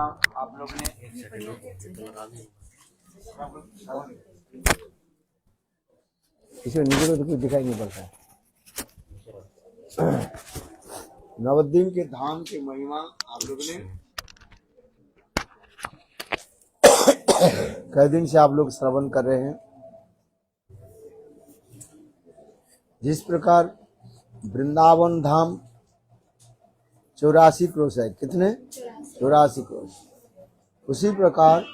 आप लोग ने इसमें नीचे को तो कुछ दिखाई नहीं पड़ता है। नवद्वीप के धाम की महिमा आप लोग ने कई दिन से आप लोग श्रवण कर रहे हैं। जिस प्रकार वृंदावन धाम 84 क्रोश है, कितने 84 क्रोश, उसी प्रकार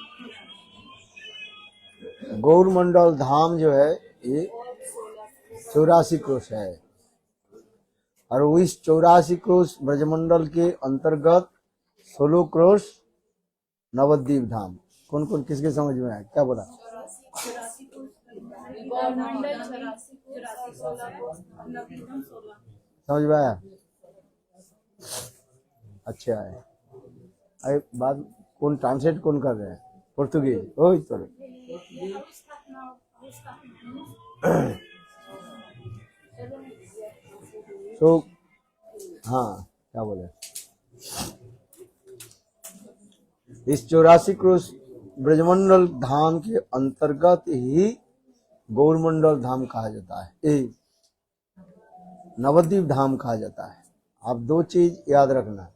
गौरमंडल धाम जो है ये 84 क्रोश है। और इस 84 क्रोश ब्रजमंडल के अंतर्गत 16 क्रोश नवद्वीप धाम। कौन कौन किसके समझ में आया, क्या बोला? समझ में आया? अच्छा है। अरे बात कौन ट्रांसलेट कौन कर रहे हैं? पोर्तुगीज ओ तो तो हाँ, क्या बोले? इस 84 क्रोश ब्रजमंडल धाम के अंतर्गत ही गौरमंडल धाम कहा जाता है, नवद्वीप धाम कहा जाता है। आप दो चीज याद रखना,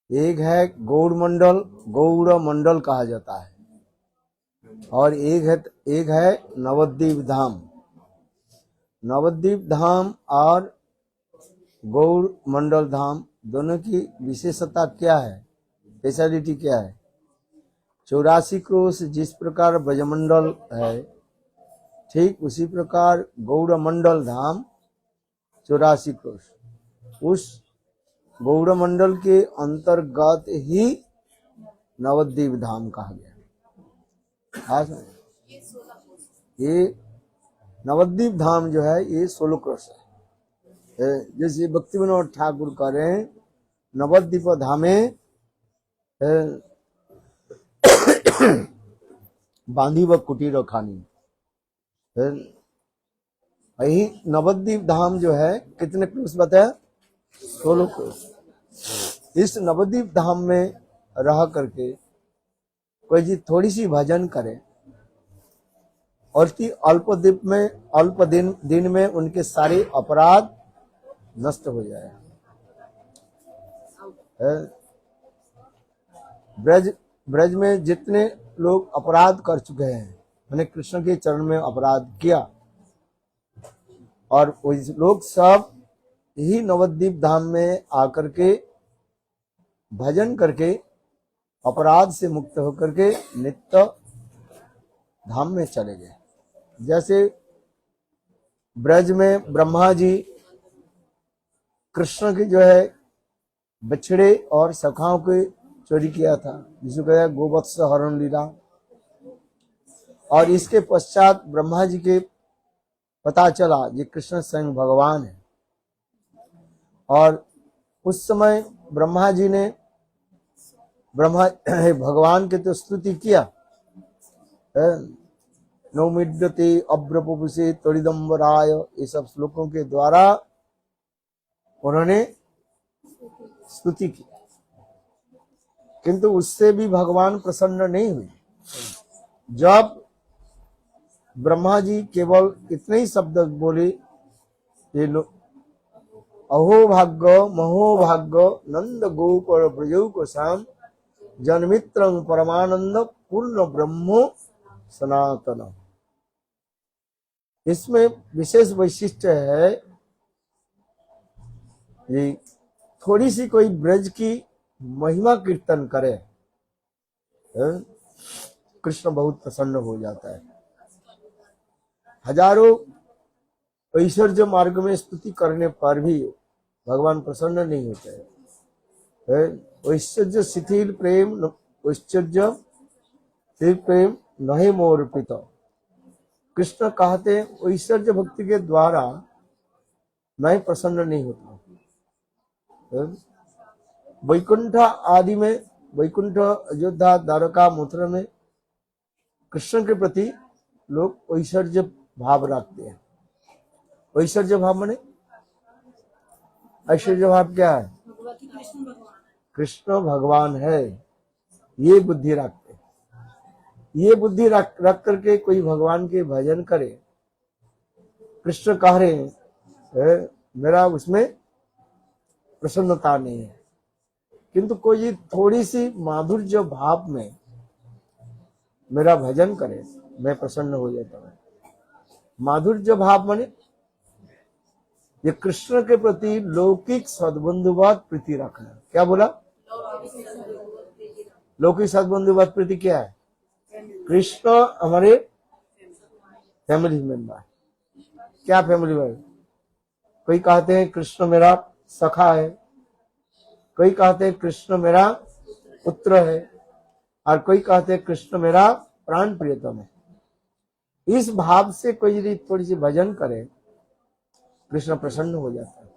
एक है गौरमंडल, गौड़ मंडल कहा जाता है, और एक है नवद्वीप धाम। नवद्वीप धाम और गौड़ मंडल धाम दोनों की विशेषता क्या है, स्पेशलिटी क्या है? 84 क्रोश जिस प्रकार ब्रजमंडल है, ठीक उसी प्रकार गौड़ मंडल धाम 84 क्रोश उस गौड़ मंडल के अंतर्गत ही नवद्वीप धाम कहा गया। ये नवद्वीप धाम जो है ये 16 क्रोश है। जैसे भक्ति विनोद ठाकुर कह रहे हैं, नवद्वीप धामे बांधी व कुटीर खानी। यही नवद्वीप धाम जो है कितने क्रोश बताया? 16 क्रोश। इस नवद्वीप धाम में रह करके कोई जी थोड़ी सी भजन करे और अल्प दिन में उनके सारे अपराध नष्ट हो जाए। ब्रज में जितने लोग अपराध कर चुके हैं, मैंने कृष्ण के चरण में अपराध किया, और लोग सब यही नवद्वीप धाम में आकर के भजन करके अपराध से मुक्त होकर के नित्य धाम में चले गए। जैसे ब्रज में ब्रह्मा जी कृष्ण की जो है बछड़े और सखाओं को चोरी किया था, जिसको कहते हैं गोवत्स हरण लीला। और इसके पश्चात ब्रह्मा जी के पता चला ये कृष्ण स्वयं भगवान है, और उस समय ब्रह्मा जी ने भगवान के तो स्तुति किया, नौमिड्यते अब्रपुषे त्वरिदम्बराय, ये सब श्लोकों के द्वारा उन्होंने स्तुति की। किंतु उससे भी भगवान प्रसन्न नहीं हुए। जब ब्रह्मा जी केवल इतने ही शब्द बोले, ये अहो भाग्य महो भाग्य नंद गोपर ब्रजौ को शाम जनमित्र परमानंद पूर्ण ब्रह्मो सनातन। इसमें विशेष वैशिष्ट्य है, ये थोड़ी सी कोई ब्रज की महिमा कीर्तन करे, कृष्ण बहुत प्रसन्न हो जाता है। हजारों ऐश्वर्य मार्ग में स्तुति करने पर भी भगवान प्रसन्न नहीं होते हैं। ऐश्वर्य शिथिल प्रेम, ऐश्वर्य शिथिल प्रेम नहीं मोर पिता। कृष्ण कहते हैं ऐश्वर्य भक्ति के द्वारा मैं प्रसन्न नहीं होता। वैकुंठ आदि में, वैकुंठ अयोध्या द्वारका मथुरा में कृष्ण के प्रति लोग ऐश्वर्य भाव रखते हैं। ऐश्वर्य भाव माने, ऐश्वर्य भाव क्या है? कृष्ण भगवान है, ये बुद्धि रखते, ये बुद्धि रख करके कोई भगवान के भजन करे। कृष्ण कह रहे हैं मेरा उसमें प्रसन्नता नहीं है, किंतु कोई थोड़ी सी माधुर्य भाव में मेरा भजन करे, मैं प्रसन्न हो जाता हूँ। माधुर्य भाव माने ये कृष्ण के प्रति लौकिक सद्बंधुवाद प्रीति रखना। क्या बोला? लौकिक सद्बंधुवाद प्रीति क्या है? कृष्ण हमारे फैमिली मेंबर। क्या फैमिली मेंबर? कोई कहते हैं कृष्ण मेरा सखा है, कोई कहते हैं कृष्ण मेरा पुत्र है, और कोई कहते हैं कृष्ण मेरा प्राण प्रियतम है। इस भाव से कोई यदि थोड़ी सी भजन करे, कृष्ण प्रसन्न हो जाता है।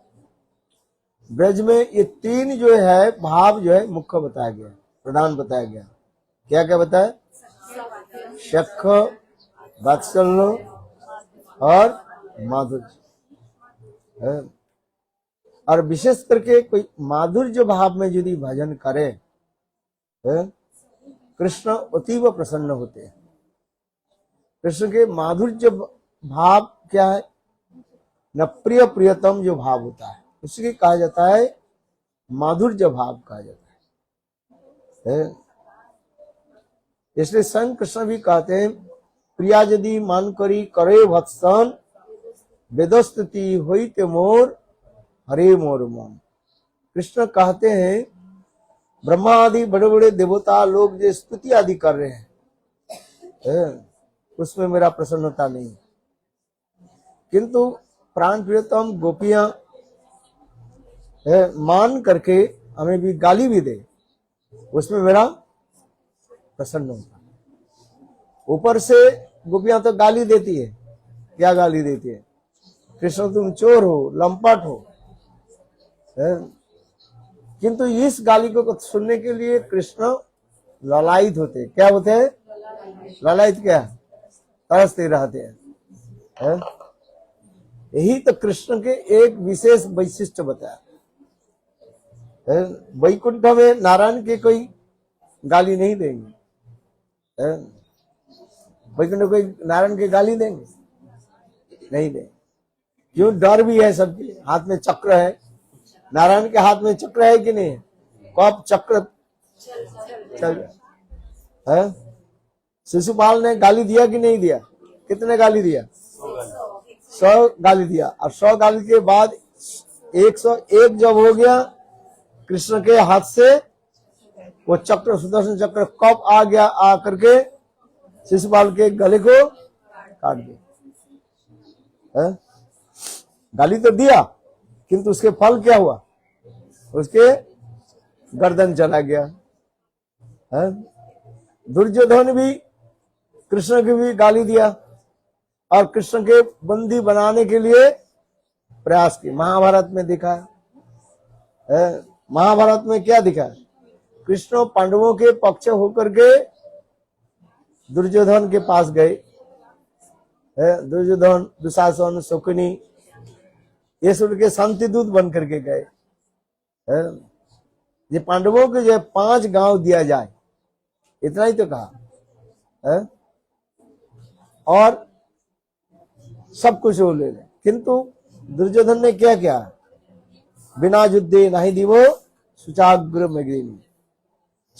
ब्रज में ये तीन जो है भाव जो है मुख्य बताया गया, प्रधान बताया गया। क्या क्या बताया? शख, वात्सल्य और माधुर्य। और विशेष करके कोई माधुर्य भाव में यदि भजन करे, कृष्ण अतीव प्रसन्न होते हैं। कृष्ण के माधुर्य भाव क्या है? न प्रिय प्रियतम जो भाव होता है उसी कहा जाता है माधुर्य भाव कहा जाता है। इसलिए स्वयं कृष्ण भी कहते हैं प्रिया यदि मान करी करे भत्सन वेदस्तुति हुई ते मोर हरे मोर मन। कृष्ण कहते हैं ब्रह्मा आदि बड़े बड़े देवता लोग जो स्तुति आदि कर रहे हैं उसमें मेरा प्रसन्नता नहीं, किंतु प्राण प्रियतम गोपियां मान करके हमें भी गाली भी दे, उसमें मेरा प्रसन्न होता। ऊपर से गोपियां तो गाली देती है, क्या गाली देती है? कृष्ण तुम चोर हो, लंपट हो। किंतु इस गाली को सुनने के लिए कृष्ण ललायित होते। क्या होते हैं? ललायित क्या? तरसते रहते हैं। यही तो कृष्ण के एक विशेष वैशिष्ट बताया। वैकुंठ में नारायण के कोई गाली नहीं देंगे। वैकुंठ में कोई नारायण के गाली देंगे? नहीं देंगे। क्यों? डर भी है सबके। हाथ में चक्र है, नारायण के हाथ में चक्र है कि नहीं? कब चक्र चल है? शिशुपाल ने गाली दिया कि नहीं दिया? कितने गाली दिया? 100 गाली दिया। और 100 गाली के बाद 101 जब हो गया, कृष्ण के हाथ से वो चक्र, सुदर्शन चक्र कब आ गया, आ करके शिशुपाल के गले को काट दिया। गाली तो दिया, किंतु उसके फल क्या हुआ? उसके गर्दन चला गया। दुर्योधन भी कृष्ण की भी गाली दिया और कृष्ण के बंदी बनाने के लिए प्रयास की। महाभारत में दिखा है। महाभारत में क्या दिखा? कृष्ण पांडवों के पक्ष होकर के दुर्योधन के पास गए। दुर्योधन, दुशासन, शकुनी ये सब के शांति दूत बन करके गए। ये पांडवों के जो 5 गांव दिया जाए, इतना ही तो कहा। और सब कुछ वो ले ले, किंतु दुर्योधन ने क्या किया? बिना युद्धे नहीं दीवो सुचाग्र मृगिनी।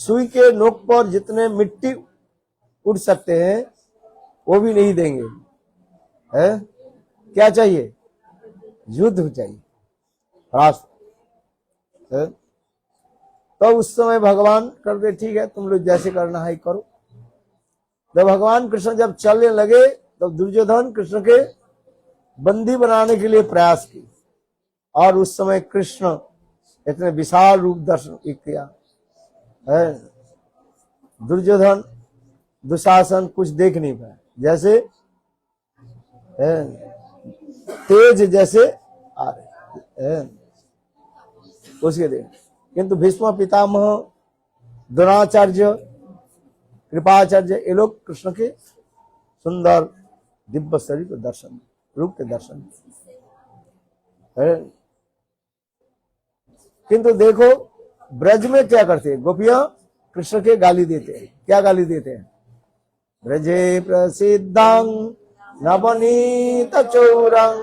सुई के नोक पर जितने मिट्टी उड़ सकते हैं वो भी नहीं देंगे। क्या चाहिए? युद्ध चाहिए, राष्ट्र। तो उस समय भगवान करते ठीक है, तुम लोग जैसे करना है करो। जब भगवान कृष्ण जब चलने लगे तब दुर्योधन कृष्ण के बंदी बनाने के लिए प्रयास की, और उस समय कृष्ण इतने विशाल रूप दर्शन किया। दुर्योधन, दुशासन कुछ देख नहीं पाया, जैसे तेज जैसे आ रहे उसके देख। किंतु भीष्म पितामह, द्रोणाचार्य, कृपाचार्य ये लोग कृष्ण के सुंदर दिव्य शरीर के दर्शन, रूप के दर्शन। किंतु देखो ब्रज में क्या करते हैं गोपियां? कृष्ण के गाली देते हैं। क्या गाली देते हैं? ब्रजे प्रसिद्धं नवनीत चौरं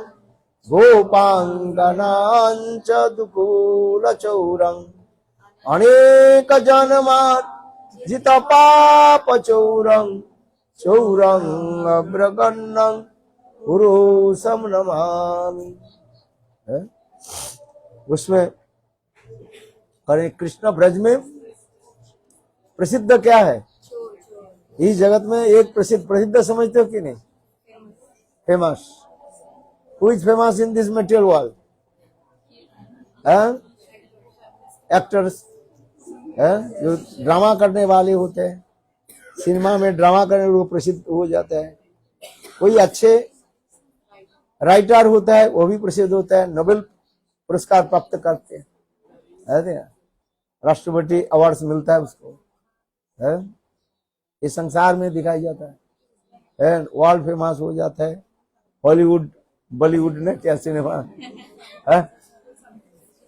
गोपांगनांच दुकूल चौरं अनेक जन्मार्जित पाप चौरं चौरं अग्रगण्यं पुरुषं नमामि। उसमें हरे कृष्ण ब्रज में प्रसिद्ध क्या है? इस जगत में एक प्रसिद्ध समझते हो कि नहीं? Famous. Who is famous in this material world? Actors, जो ड्रामा करने वाले होते हैं, सिनेमा में ड्रामा करने वो प्रसिद्ध हो जाता है। कोई अच्छे राइटर होता है वो भी प्रसिद्ध होता है, नोबेल पुरस्कार प्राप्त करते हैं, राष्ट्रपति अवार्ड मिलता है उसको, है? इस संसार में दिखाई जाता है, वर्ल्ड फेमस हो जाता है। हॉलीवुड बॉलीवुड ने क्या सिनेमा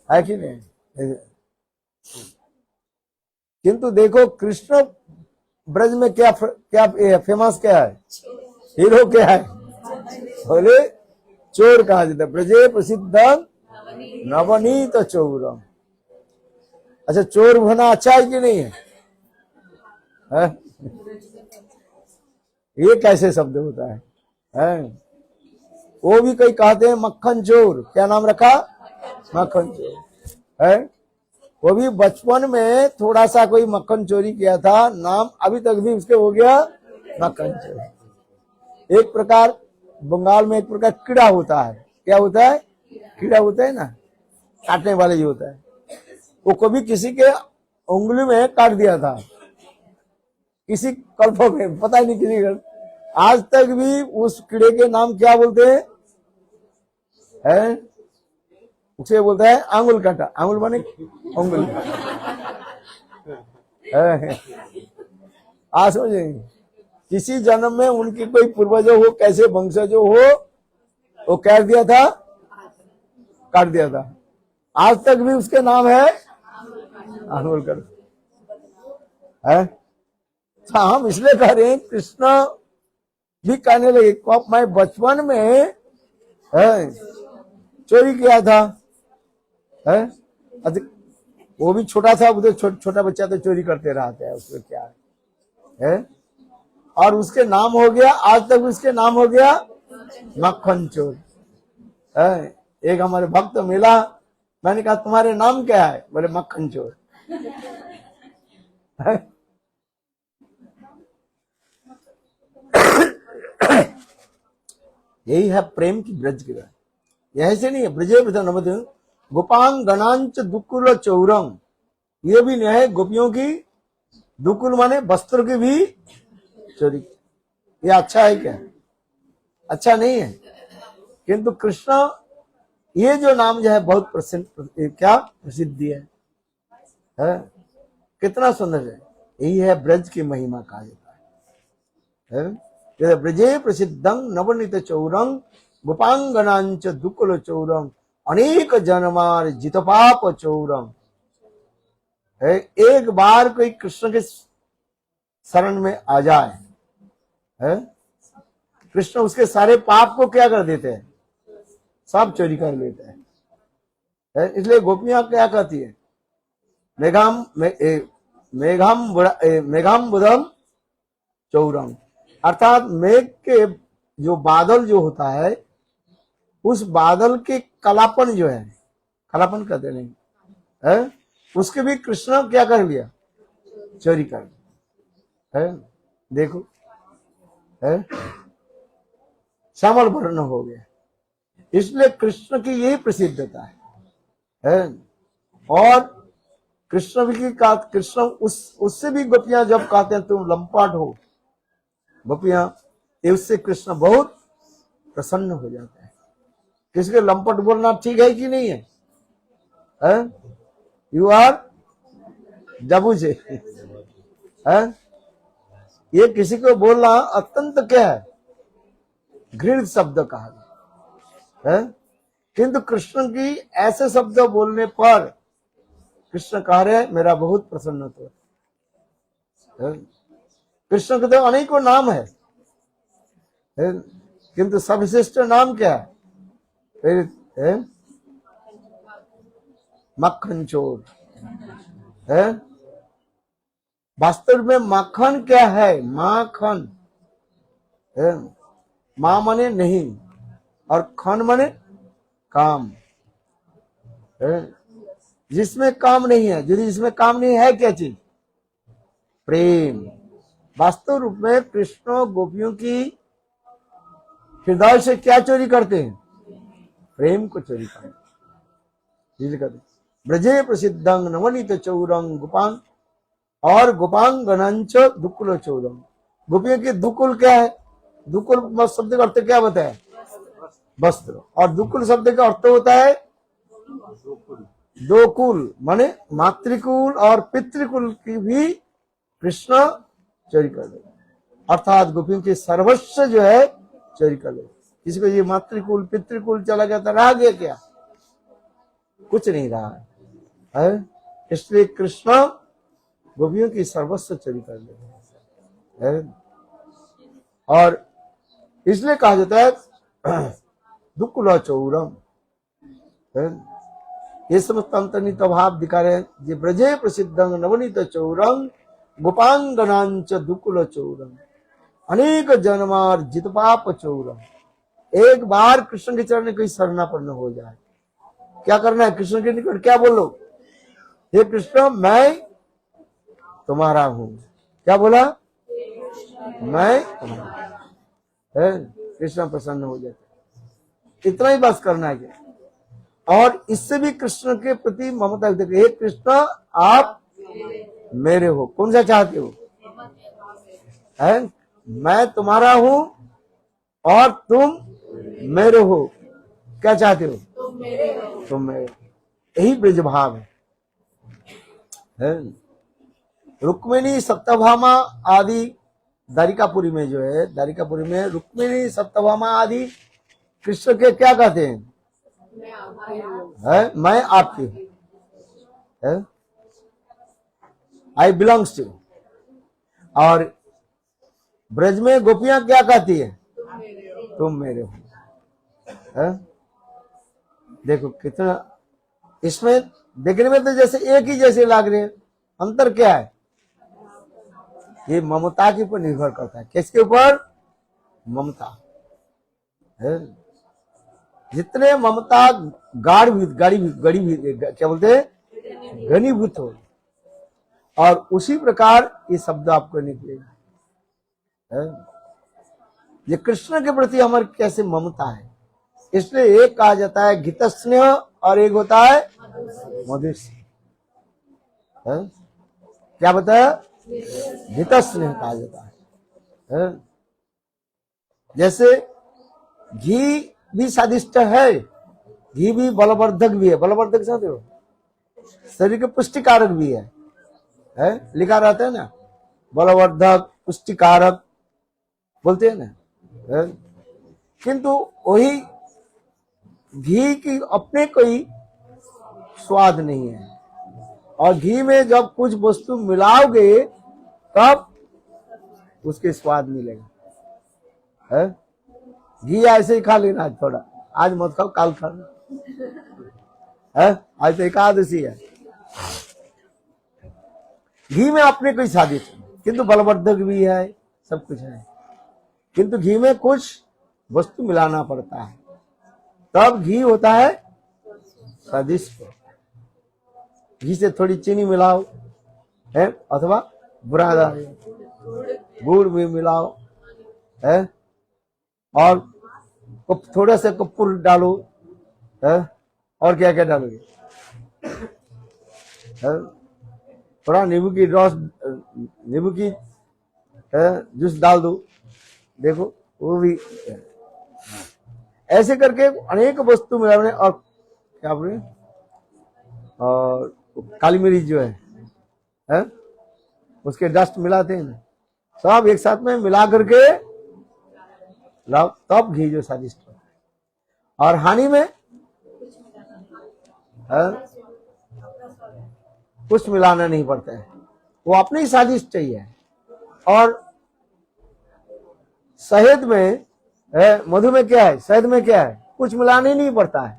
है कि नहीं? किंतु देखो कृष्ण ब्रज में क्या फेमस क्या है? हीरो क्या है? बोले चोर कहा जाता है। ब्रजे प्रसिद्ध नवनीत चौरम। अच्छा, चोर होना अच्छा है कि नहीं है? ये कैसे शब्द होता है? वो भी कई कहते हैं मक्खन चोर। क्या नाम रखा? मक्खन चोर है। वो भी बचपन में थोड़ा सा कोई मक्खन चोरी किया था, नाम अभी तक भी उसके हो गया मक्खन चोर। एक प्रकार बंगाल में एक प्रकार कीड़ा होता है। क्या होता है? कीड़ा होता है ना, काटने वाले जो होता है, वो कभी किसी के उंगली में काट दिया था, किसी कल्प में, पता ही नहीं किसी का। आज तक भी उस कीड़े के नाम क्या बोलते हैं? उसे बोलता है आंगुल काटा। आंगुल माने उंगली। आज समझेंगे, किसी जन्म में उनकी कोई पूर्वज हो, कैसे वंशज हो, वो कह दिया था, काट दिया था। आज तक भी उसके नाम है आंगुल काटा है। हम इसलिए कह रहे हैं, कृष्ण भी कहने लगे मैं बचपन में चोरी किया था, है? वो भी छोटा था, छोटा बच्चा तो चोरी करते रहते हैं, उसमें क्या है? और उसके नाम हो गया, आज तक उसके नाम हो गया मक्खन चोर है। एक हमारे भक्त मिला, मैंने कहा तुम्हारे नाम क्या है? बोले मक्खन चोर है? यही है प्रेम की ब्रज की बात। यही से नहीं है। ब्रजे नमद गोपांग गणांच दुकुल चौरंग। ये भी नहीं है गोपियों की, दुकुल माने वस्त्र की भी चोरी। ये अच्छा है क्या? अच्छा नहीं है। किंतु कृष्ण ये जो नाम जो है बहुत क्या प्रसिद्धि है? कितना सुंदर है। यही है ब्रज की महिमा कहा जाता है। ब्रजे प्रसिद्धं नवनीत चौरंग गोपांगनांच दुकुल चौरंग अनेक जन्मार जित पाप चौरंग। एक बार कोई कृष्ण के शरण में आ जाए, कृष्ण उसके सारे पाप को क्या कर देते हैं? सब चोरी कर लेते हैं। इसलिए गोपियां क्या कहती है? मेघाम बुधम चौरंग, अर्थात मेघ के जो बादल जो होता है, उस बादल के कलापन जो है, कलापन कहते नहीं है, उसके भी कृष्ण क्या कर लिया? चोरी कर लिया। देखो श्यामल वर्ण हो गया। इसलिए कृष्ण की यही प्रसिद्धता है। और कृष्ण की कृष्ण उससे भी गोपियां जब कहते हैं तुम लंपाट हो गोपियां, उससे कृष्ण बहुत प्रसन्न हो जाता है। किसके लंपट बोलना ठीक है कि नहीं है? यू आर जबूजे है। ये किसी को बोलना अत्यंत क्या है? घृणित शब्द कहा है। किंतु कृष्ण की ऐसे शब्द बोलने पर कृष्ण कह रहे मेरा बहुत प्रसन्न हो। कृष्ण के तो अनेकों नाम है, किंतु सर्वश्रेष्ठ नाम क्या है? फिर मक्खन चोर है। वास्तव में माखन क्या है? माखन है। मां माने नहीं और खन माने काम है। जिसमें काम नहीं है, यदि जिसमें काम नहीं है, क्या चीज? प्रेम। वास्तव रूप में कृष्ण गोपियों की हृदय से क्या चोरी करते हैं? प्रेम को चोरी करते। ब्रजे प्रसिद्धं नवनीत चौरंग गोपांग और गोपांगनंच दुकुल चौरंग। गोपियों की दुकुल क्या है? दुकुल शब्द का अर्थ क्या बताया? वस्त्र। और दुकुल शब्द का अर्थ होता है दो कुल, माने मातृकुल और पितृकुल की भी कृष्ण चोरी कर ले, अर्थात गोपियों की सर्वस्व जो है चोरी कर ले। किसी को ये मातृकुल पितृकुल चला गया तो रह गया क्या? कुछ नहीं रहा है। इसलिए कृष्ण गोपियों की सर्वस्व चोरी कर ले है। और इसलिए कहा जाता है दुकुल चौरम। ये समस्त अंतर्निहित भाव दिखा रहे हैं। ये ब्रजे प्रसिद्धं नवनीत चौरंग गोपांगनांच दुकुल चौरम अनेक जन्मार जित पाप चौरम। एक बार कृष्ण के चरण कोई शरणापन्न हो जाए, क्या करना है? कृष्ण के निकट क्या बोलो? हे कृष्ण, मैं तुम्हारा हूं। क्या बोला? मैं तुम्हारा। कृष्ण प्रसन्न हो जाते। इतना ही बस करना है। और इससे भी कृष्ण के प्रति ममता व्यक्त। हे कृष्ण, आप मेरे हो। कौन सा चाहते हो? है मैं तुम्हारा हूं और तुम मेरे हो। क्या चाहते हो? तुम मेरे। यही ब्रज भाव है। रुक्मिणी सत्यभामा आदि द्वारिकापुरी में जो है, द्वारिकापुरी में रुक्मिणी सत्यभामा आदि कृष्ण के क्या कहते हैं? मैं आपकी हूं, आई बिलोंग्स टू। और ब्रज में गोपियां क्या कहती है? तुम मेरे हो। देखो कितना इसमें देखने में तो जैसे एक ही जैसे लग रहे हैं, अंतर क्या है? ये ममता के ऊपर निर्भर करता है। किसके ऊपर? ममता है। जितने ममता क्या बोलते हैं? घनीभूत हो, और उसी प्रकार ये शब्द आपको निकलेगा। ये कृष्ण के प्रति हमारी कैसे ममता है। इसलिए एक कहा जाता है गीत स्नेह और एक होता है मधुर स्नेह। क्या बताया? गीत स्नेह कहा जाता है। जैसे घी भी स्वादिष्ट है, घी भी बलवर्धक भी है। बलवर्धक समझते हो? शरीर के पुष्टिकारक भी है। लिखा रहता है ना, बलवर्धक पुष्टिकारक बोलते हैं ना। किंतु वही घी की अपने कोई स्वाद नहीं है। और घी में जब कुछ वस्तु मिलाओगे तब उसके स्वाद मिलेगा। घी ऐसे ही खा लेना थोड़ा, आज मत खाओ काल खाना। आज तो एकादशी है। घी में अपने कोई स्वादिष्ट, किंतु बलवर्धक भी है, सब कुछ है। किंतु घी में कुछ वस्तु मिलाना पड़ता है, तब घी होता है स्वादिष्ट। घी से थोड़ी चीनी मिलाओ है, अथवा बुरादा गुड़ भी मिलाओ है, और थोड़ा सा कपूर डालो है, और क्या क्या डालोगे? थोड़ा नींबू की रस, नींबू की जूस डाल दो। देखो वो भी ऐसे करके अनेक वस्तु मिलाने। और क्या बोले, और काली मिर्च जो है उसके डस्ट मिलाते हैं ना, सब एक साथ में मिला करके लाओ, तब घी जो स्वादिष्ट हो। और हानि में कुछ मिलाना नहीं पड़ता है, वो अपने ही स्वादिष्ट चाहिए। और शहद में मधु में क्या है, शहद में क्या है, कुछ मिलाना ही नहीं पड़ता है,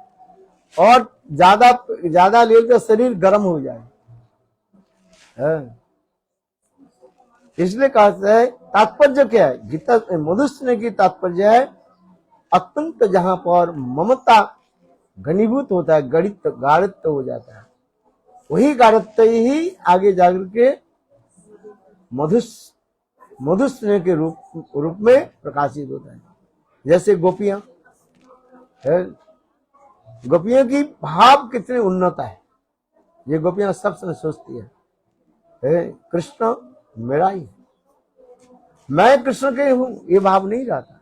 और ज्यादा ले तो शरीर गर्म हो जाए। इसलिए कहा है, तात्पर्य क्या है गीता मधुस्न की तात्पर्य है अत्यंत जहां पर ममता घनीभूत होता है, गाढ़ित्व हो जाता है, वही गाढ़ित्व ही आगे जाकर के मधुस्न के रूप में प्रकाशित होता है। जैसे गोपियां है, गोपियों की भाव कितने उन्नत है, ये गोपियां सब समय सोचती है कृष्ण मेरा ही है, मैं कृष्ण के हूं, ये भाव नहीं रहता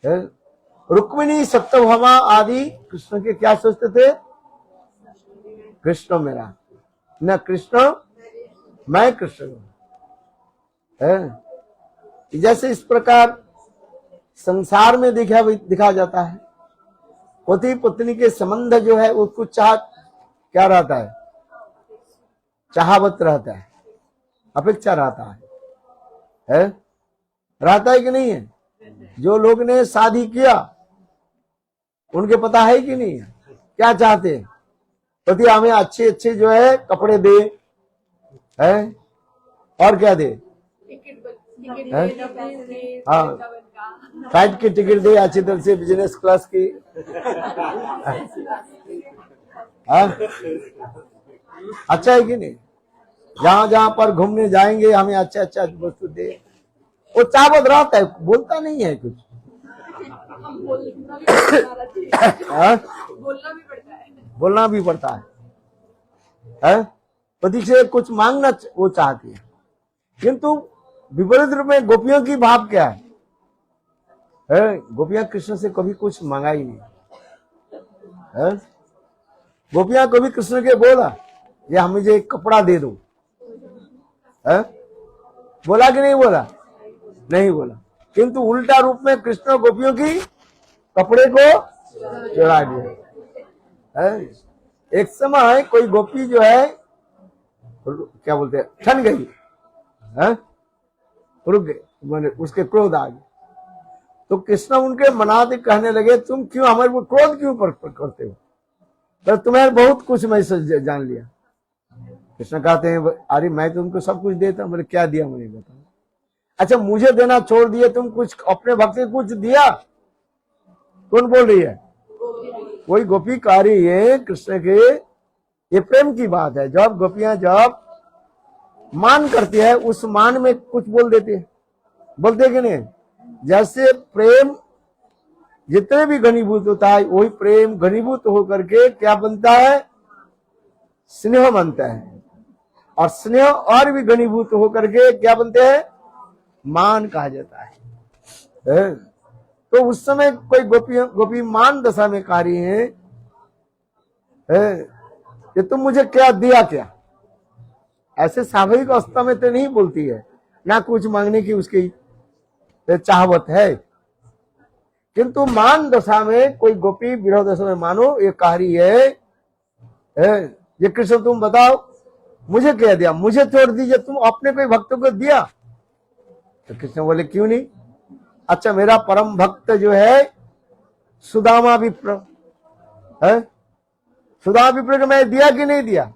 है। रुक्मिणी सत्यभामा आदि कृष्ण के क्या सोचते थे, कृष्ण मेरा, न कृष्ण मैं कृष्ण है। जैसे इस प्रकार संसार में दिखा जाता है, पति पत्नी के संबंध जो है वो कुछ क्या रहता है, चाहवत रहता है, अपेक्षा रहता है रहता है कि नहीं है। जो लोग ने शादी किया उनके पता है कि नहीं है, क्या चाहते हैं, पति हमें अच्छे अच्छे जो है कपड़े दे है, और क्या दे, हाँ फ्लाइट की टिकट दे अच्छी तरह से, बिजनेस क्लास की अच्छा है कि नहीं। जहां जहां पर घूमने जाएंगे हमें अच्छा अच्छा वस्तु दे, वो चावत रहता है, बोलता नहीं है कुछ बोलना भी पड़ता है पति से कुछ मांगना वो चाहती है। किंतु विपरीत रूप में गोपियों की भाव क्या है, गोपियां कृष्ण से कभी कुछ मांगा ही नहीं है। गोपियां कभी कृष्ण के बोला ये हम मुझे एक कपड़ा दे दो है? बोला कि नहीं बोला, नहीं बोला। किंतु उल्टा रूप में कृष्ण गोपियों की कपड़े को चुरा दिया है। एक समय कोई गोपी जो है क्या बोलते हैं ठन गई है, रुक गए, उसके क्रोध आ गए, तो कृष्ण उनके मनाते कहने लगे तुम क्यों हमारे को क्रोध क्यों करते हो, तो तुम्हें बहुत कुछ मैं जान लिया। कृष्ण कहते हैं अरे मैं तुमको सब कुछ देता हूं, बोले क्या दिया मुझे बताओ। अच्छा मुझे देना छोड़ दिए, तुम कुछ अपने भक्त से कुछ दिया, कौन बोल रही है, कोई गोपी कह रही है कृष्ण के, ये प्रेम की बात है। जब गोपियां जब मान करती है उस मान में कुछ बोल देते हैं, बोलते कि नहीं। जैसे प्रेम जितने भी घनीभूत होता है वही प्रेम घनीभूत होकर के क्या बनता है, स्नेह बनता है, और स्नेह और भी घनीभूत होकर के क्या बनते हैं, मान कहा जाता है। तो उस समय कोई गोपी मान दशा में कह रही है कि तुम मुझे क्या दिया क्या, ऐसे स्वाभाविक अवस्था में तो नहीं बोलती है, ना कुछ मांगने की उसकी चाहवत है। किंतु मान दशा में कोई गोपी विरोध दशा में मानो ये कह रही है ये कृष्ण तुम बताओ मुझे क्या दिया, मुझे छोड़ दीजिए, तुम अपने कोई भक्तों को दिया। तो कृष्ण बोले क्यों नहीं, अच्छा मेरा परम भक्त जो है सुदामा विप्र है, सुदामा विप्र को मैं दिया कि नहीं दिया।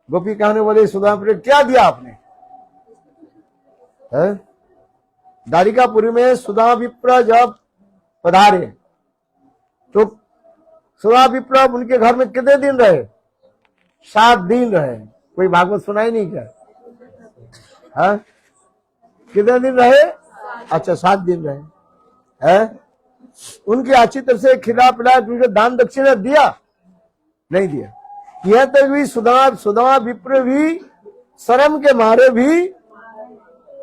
गोपी कहने बोले सुदामा विप्र क्या दिया आपने, द्वारिकापुरी में सुदामा विप्र जब पधारे तो सुदामा विप्र उनके घर में कितने दिन रहे, 7 दिन रहे। कोई भागवत सुनाई नहीं क्या, कितने दिन रहे, अच्छा 7 दिन रहे हैं। उनकी अच्छी तरह से खिला पिला उनके दान दक्षिणा दिया, नहीं दिया। यह तक भी सुदामा विप्र भी शर्म के मारे भी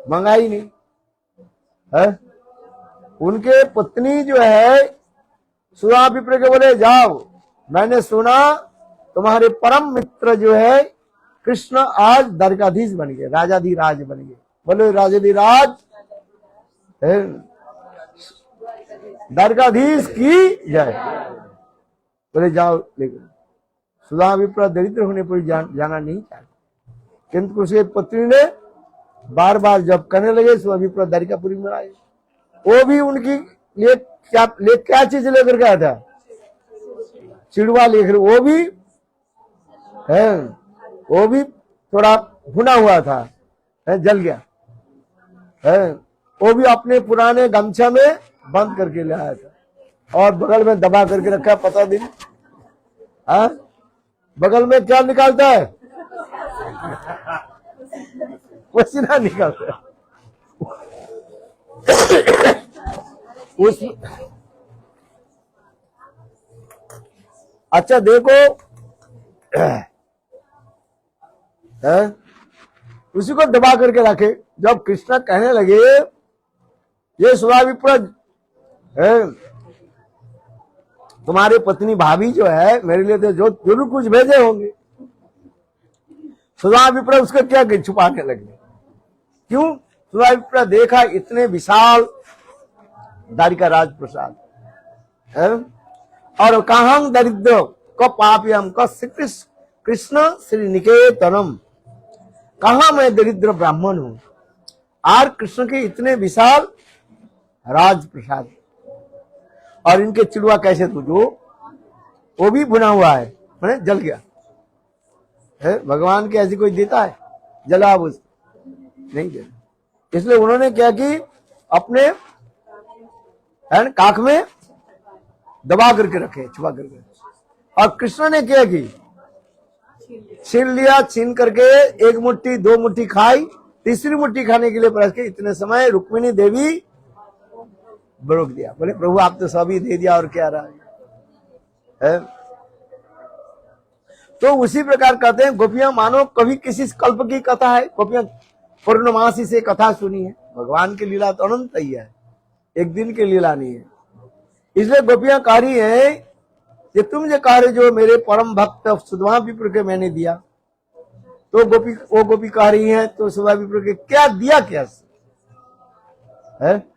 मंगाई नहीं है। उनके पत्नी जो है सुदामा विप्र के बोले जाओ, मैंने सुना तुम्हारे परम मित्र जो है कृष्ण आज द्वारकाधीश बन गए, राजाधिराज बन गए। बोले राजाधिराज द्वारकाधीश की जय। बोले जाओ, लेकिन सुदामा विप्र दरिद्र होने पर जाना नहीं चाहते, किंतु उसके पत्नी ने बार बार जब करने लगे सो अभी पूरा द्वारिकापुरी में आए। वो भी उनकी क्या चीज लेकर के आया था? चिड़वा लेकर, वो भी है, वो भी थोड़ा भुना हुआ था, है, जल गया है। वो भी अपने पुराने गमछा में बंद करके ले आया था और बगल में दबा करके रखा। पता दिन बगल में क्या निकालता है? पसीना निकालता है। उस अच्छा देखो, है? उसी को दबा करके रखे। जब कृष्ण कहने लगे ये सुराविप्रद है, तुम्हारे पत्नी भाभी जो है मेरे लिए तो जो जरूर कुछ भेजे होंगे। सुराविप्रद उसको क्या छुपाने लगे? क्यों? सुराविप्रद देखा इतने विशाल द्वारिका राज प्रसाद है, और कहां दरिद्र क पापियम क कृष्ण श्री निकेतनम, कहा मैं दरिद्र ब्राह्मण हूं और कृष्ण के इतने विशाल राज प्रसाद, और इनके चिड़वा कैसे तुझो, वो भी भुना हुआ है, मैंने जल गया है। भगवान के ऐसी कोई देता है जला बुझ? नहीं देता। इसलिए उन्होंने क्या कि अपने काख में दबा करके रखे, छुपा करके। और कृष्ण ने क्या की? छीन लिया, छीन करके एक मुट्ठी दो मुट्ठी खाई, तीसरी मुट्ठी खाने के लिए परस के इतने समय रुक्मिणी देवी रोक दिया। बोले प्रभु आप तो सभी दे दिया और क्या रहा है? तो उसी प्रकार कहते हैं गोपियां मानो कभी किसी कल्प की कथा है, गोपियां पूर्णमासी से कथा सुनी है। भगवान की लीला तो अनंत ही है, एक दिन की लीला नहीं है। इसलिए गोपियां कह रही है कि तुम जो कह रहे जो मेरे परम भक्त सुधा विप्र के मैंने दिया, तो वो गोपी कह रही है तो सुधा विप्र के क्या दिया, क्या है?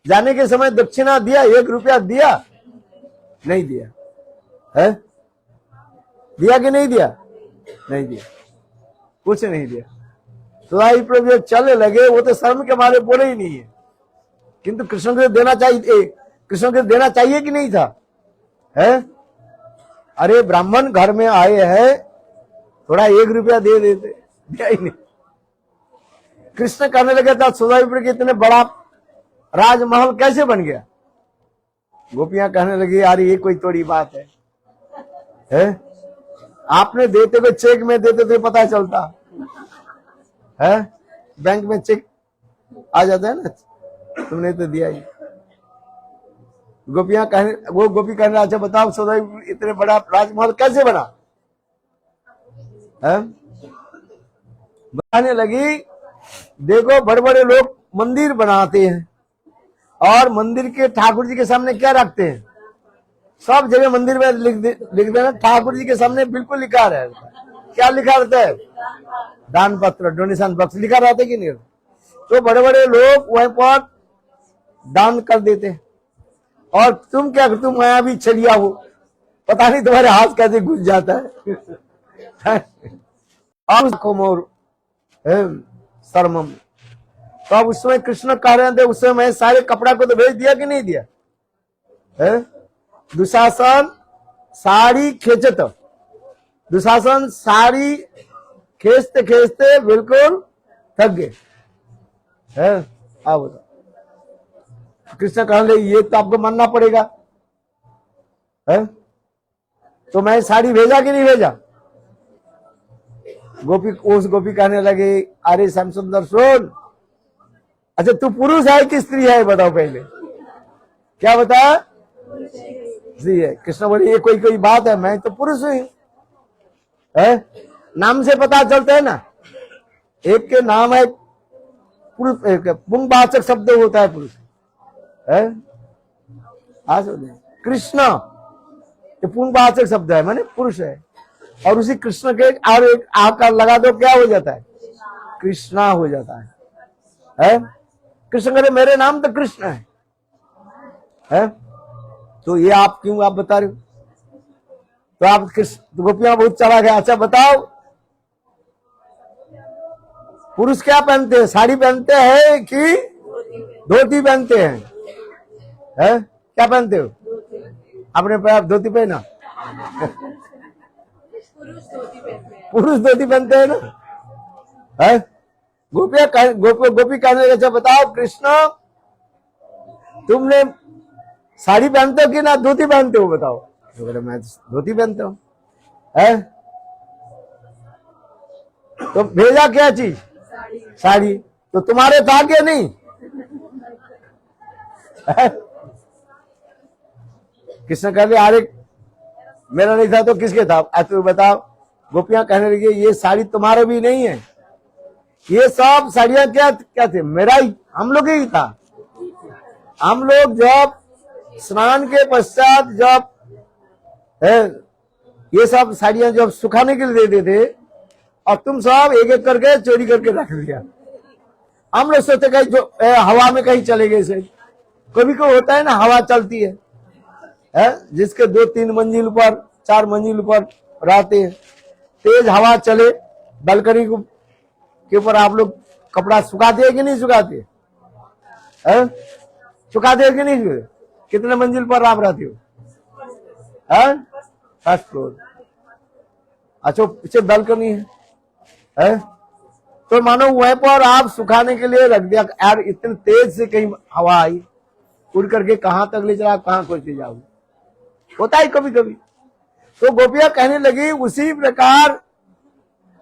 जाने के समय दक्षिणा दिया, 1 रुपया दिया? नहीं दिया है? दिया कि नहीं दिया? नहीं दिया, कुछ नहीं दिया। सुधा विप्र जो चलने लगे वो तो शर्म के मारे बोले ही नहीं है, किंतु कृष्ण को देना चाहिए, कृष्ण को देना चाहिए कि नहीं था? है? अरे ब्राह्मण घर में आए हैं, थोड़ा 1 रुपया दे देते, दिया ही नहीं। कृष्ण कहने लगे था सुधा विप्र के इतने बड़ा राजमहल कैसे बन गया? गोपियां कहने लगी यार ये कोई थोड़ी बात है? आपने देते हुए चेक में देते तो पता चलता है, बैंक में चेक आ जाता है ना, तुमने तो दिया ही। गोपियां कहने, वो गोपी कहने अच्छा बताओ सदा इतने बड़ा राजमहल कैसे बना है? बताने लगी देखो बड़े बड़े लोग मंदिर बनाते हैं और मंदिर के ठाकुर जी के सामने क्या रखते हैं? सब जगह मंदिर में लिख देना ठाकुर जी के सामने बिल्कुल लिखा रहता है। क्या लिखा रहता है? दान पत्र, डोनेशन बॉक्स लिखा रहता है कि नहीं? तो बड़े बड़े लोग वहीं पर दान कर देते हैं। और तुम क्या, तुम माया भी छलिया हो, पता नहीं तुम्हारे हाथ कैसे घुस जाता है। और शर्मम, तो अब उस समय कृष्ण कह रहे थे, उस समय सारे कपड़ा को तो भेज दिया कि नहीं दिया है? दुशासन साड़ी खींचत, दुशासन साड़ी खींचते खींचते बिल्कुल थक गए है। अब बताओ, कृष्ण कहने लगे ये तो आपको मानना पड़ेगा है? तो मैं साड़ी भेजा कि नहीं भेजा? उस गोपी कहने लगे अरे श्याम सुंदर सुन, अच्छा तू पुरुष है कि स्त्री है बताओ पहले, क्या बता? स्त्री है। कृष्ण बोले ये कोई बात है, मैं तो पुरुष हूं है? नाम से पता चलता है ना, एक के नाम है पुरुष, पुंगवाचक शब्द होता है पुरुष है। कृष्ण ये पुंगवाचक शब्द है, माने पुरुष है, और उसी कृष्ण के और एक आकार लगा दो क्या हो जाता है? कृष्णा हो जाता है? कृष्ण करे मेरे नाम तो कृष्ण है? तो ये आप क्यों आप बता रहे हो? तो आप कृष्ण गोपियां बहुत चला गया। अच्छा बताओ पुरुष क्या पहनते हैं? साड़ी पहनते हैं कि धोती पहनते हैं? है? क्या पहनते हो? अपने पैर धोती पहना? पुरुष धोती पहनते हैं ना? है? गोपी कहने लगे, अच्छा बताओ कृष्ण, तुमने साड़ी पहनते हो कि ना धोती पहनते हो? बताओ। तो बोले मैं धोती पहनता हूँ। है? तो भेजा क्या चीज? साड़ी। तो तुम्हारे था क्या नहीं? कृष्ण कह रहे अरे मेरा नहीं था तो किसके था? तो बताओ। गोपियां कहने लगी ये साड़ी तुम्हारा भी नहीं है, ये सब साड़ियां क्या क्या थे? मेरा ही, हम लोग ही था। हम लोग जब स्नान के पश्चात जब ये सब साड़ियां जब सुखाने के लिए देते थे और तुम सब एक एक करके चोरी करके रख लिया। हम लोग सोचते कहीं जो हवा में कहीं चले गए से। कभी को होता है ना, हवा चलती है जिसके 2-3 मंजिल पर 4 मंजिल पर रहते हैं, तेज हवा चले, बालकनी के ऊपर आप लोग कपड़ा सुखाते हैं कि नहीं सुखाते? सुखाते हैं कि नहीं? कितने मंजिल पर आप रहते हो? First floor. अच्छा, पीछे बालकनी है? तो मानो वहीं पर आप सुखाने के लिए रख दिया। यार इतने तेज से कहीं हवा आई, उड़ करके कहां तक ले चला, कहां खोज के जाओ, होता है कभी कभी। तो गोपियां कहने लगी उसी प्रकार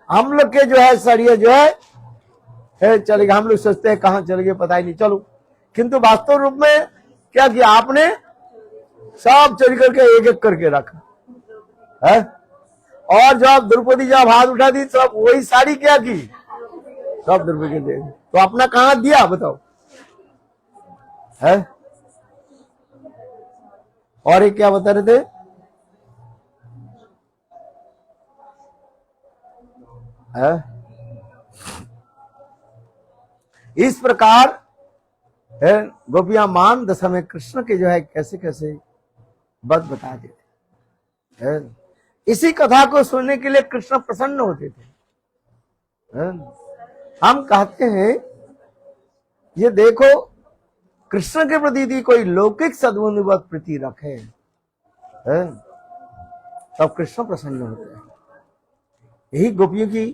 हम लोग के जो है सरिया जो है चलेगा। हम लोग सोचते हैं कहां चले गए पता ही नहीं, चलो। किंतु वास्तव रूप में क्या किया आपने? सब चोरी करके एक एक करके रखा है। और जब द्रौपदी जब हाथ उठा दी सब वही साड़ी क्या की? सब द्रौपदी दे। तो अपना कहां दिया बताओ? है? और एक क्या बता रहे थे? है? इस प्रकार गोपियां मान दशा में कृष्ण के जो है कैसे कैसे बात बता देते। इसी कथा को सुनने के लिए कृष्ण प्रसन्न होते थे। हम कहते हैं ये देखो कृष्ण के प्रति यदि कोई लौकिक सद्गुणवत प्रीति रखे तब कृष्ण प्रसन्न होते हैं। यही गोपियों की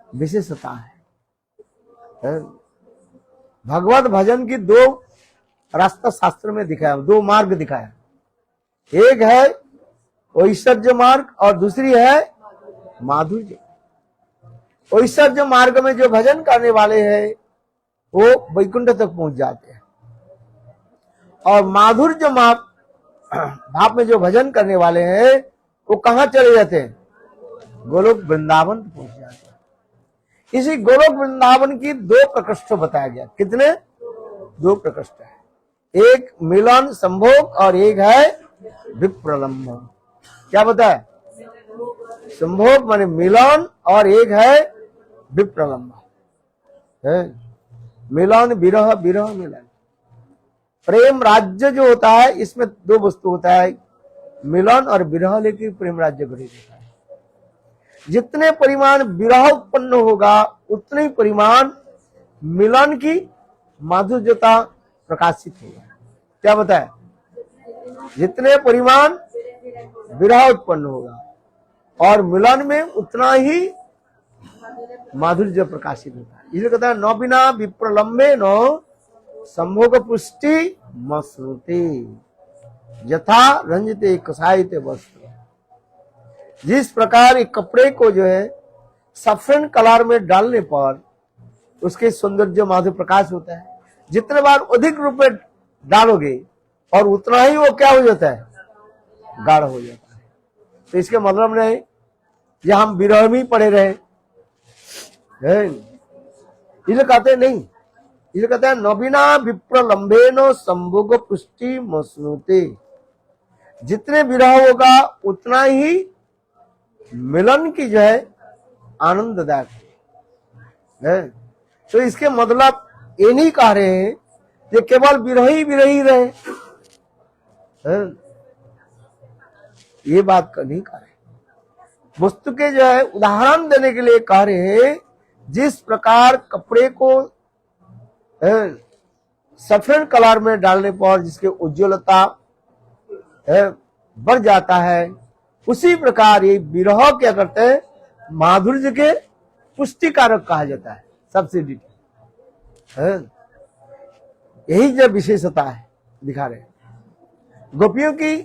विशेषता है। भगवत भजन की 2 रास्ता शास्त्र में दिखाया, 2 मार्ग दिखाया। एक है ऐश्वर्य मार्ग और दूसरी है माधुर्य। ऐश्वर्य मार्ग में जो भजन करने वाले हैं वो वैकुंठ तक पहुंच जाते हैं, और माधुर्य भाव में जो भजन करने वाले हैं वो कहां चले जाते हैं? गोलोक वृंदावन पहुंच जाते हैं। इसी गोलोक वृंदावन की 2 प्रकोष्ठ बताया गया। कितने? 2 प्रकोष्ठ है। एक मिलन संभोग और एक है विप्रलंब। क्या बताया? संभोग माने मिलन और एक है विप्रलंब। मिलन विरह, विरह मिलन। प्रेम राज्य जो होता है इसमें 2 वस्तु होता है, मिलन और विरह, लेकिन प्रेम राज्य घटित होता है। जितने परिमाण विरह उत्पन्न होगा उतने परिमाण मिलन की माधुर्यता प्रकाशित होगा। क्या बताया? जितने परिमाण विरह उत्पन्न होगा और मिलन में उतना ही माधुर्य प्रकाशित होता है। इसलिए कहता है न बिना विप्रलंबे न संभोग पुष्टि मश्नुते यथा रंजते कसायते वस्त्र। जिस प्रकार एक कपड़े को जो है सफेद कलर में डालने पर उसके सौंदर्य माधुर्य प्रकाश होता है, जितने बार अधिक रूप में डालोगे और उतना ही वो क्या हो जाता है? गाढ़ हो जाता है। तो इसके मतलब नहीं ये हम विरह में पड़े रहे, इसलिए कहते नहीं, इसलिए कहते हैं नबिना विप्रलंबे नो संभोग पुष्टि मश्नुते। जितने विरह होगा उतना ही मिलन की जो है आनंददायक है। तो इसके मतलब ये नहीं कह रहे हैं ये केवल विरही विरही रहे, ये बात नहीं कह रहे। वस्तु के जो है उदाहरण देने के लिए कह रहे हैं जिस प्रकार कपड़े को सफेद कलर में डालने पर जिसके उज्ज्वलता बढ़ जाता है, उसी प्रकार ये विरह क्या करते हैं, माधुर्य के पुष्टिकारक कहा जाता है, सब्सिडी। यही जो विशेषता है दिखा रहे हैं। गोपियों की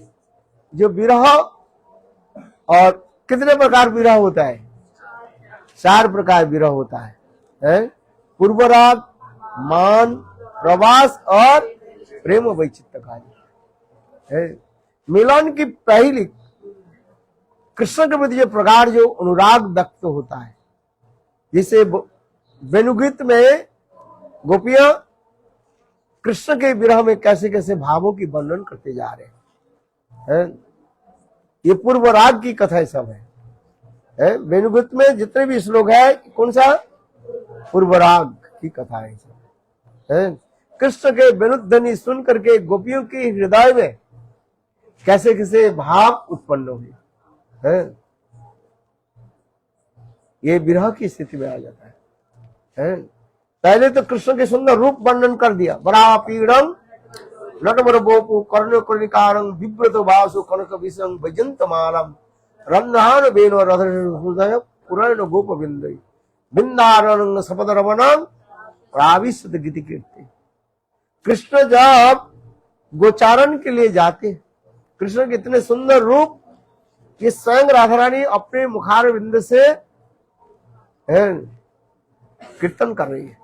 जो विरह, और कितने प्रकार विरह होता है, 4 प्रकार विरह होता है, पूर्वराग, मान, प्रवास और प्रेम वैचित्र कार्य। मिलन की पहली कृष्ण के प्रति जो प्रकार जो अनुराग व्यक्त होता है, जिसे वेणुगीत में गोपियां कृष्ण के विरह में कैसे कैसे भावों की वर्णन करते जा रहे हैं। ये पूर्व राग की कथा सब है। वेणुगीत में जितने भी श्लोक है, कौन सा, पूर्व राग की कथा है सब। कृष्ण के वेणुध्वनि सुन करके गोपियों के हृदय में कैसे कैसे भाव उत्पन्न हुए, ये विरह की स्थिति में आ जाता है। पहले तो कृष्ण के सुंदर रूप वर्णन कर दिया, बड़ा पीड़म नटवर गोपु कर्ण कर्णिकारं विव्रत वासु कनक विषं वैजंत मालम रन्हान बेनो रथहृदय पुराण गोप बिंदई बिंदारंग सपद रमणं प्राविशद गीति कीर्ति। कृष्ण जब गोचारण के लिए जाते हैं, कृष्ण के इतने सुंदर रूप ये स्वयं राधा रानी अपने मुखार बिंद से कीर्तन कर रही है।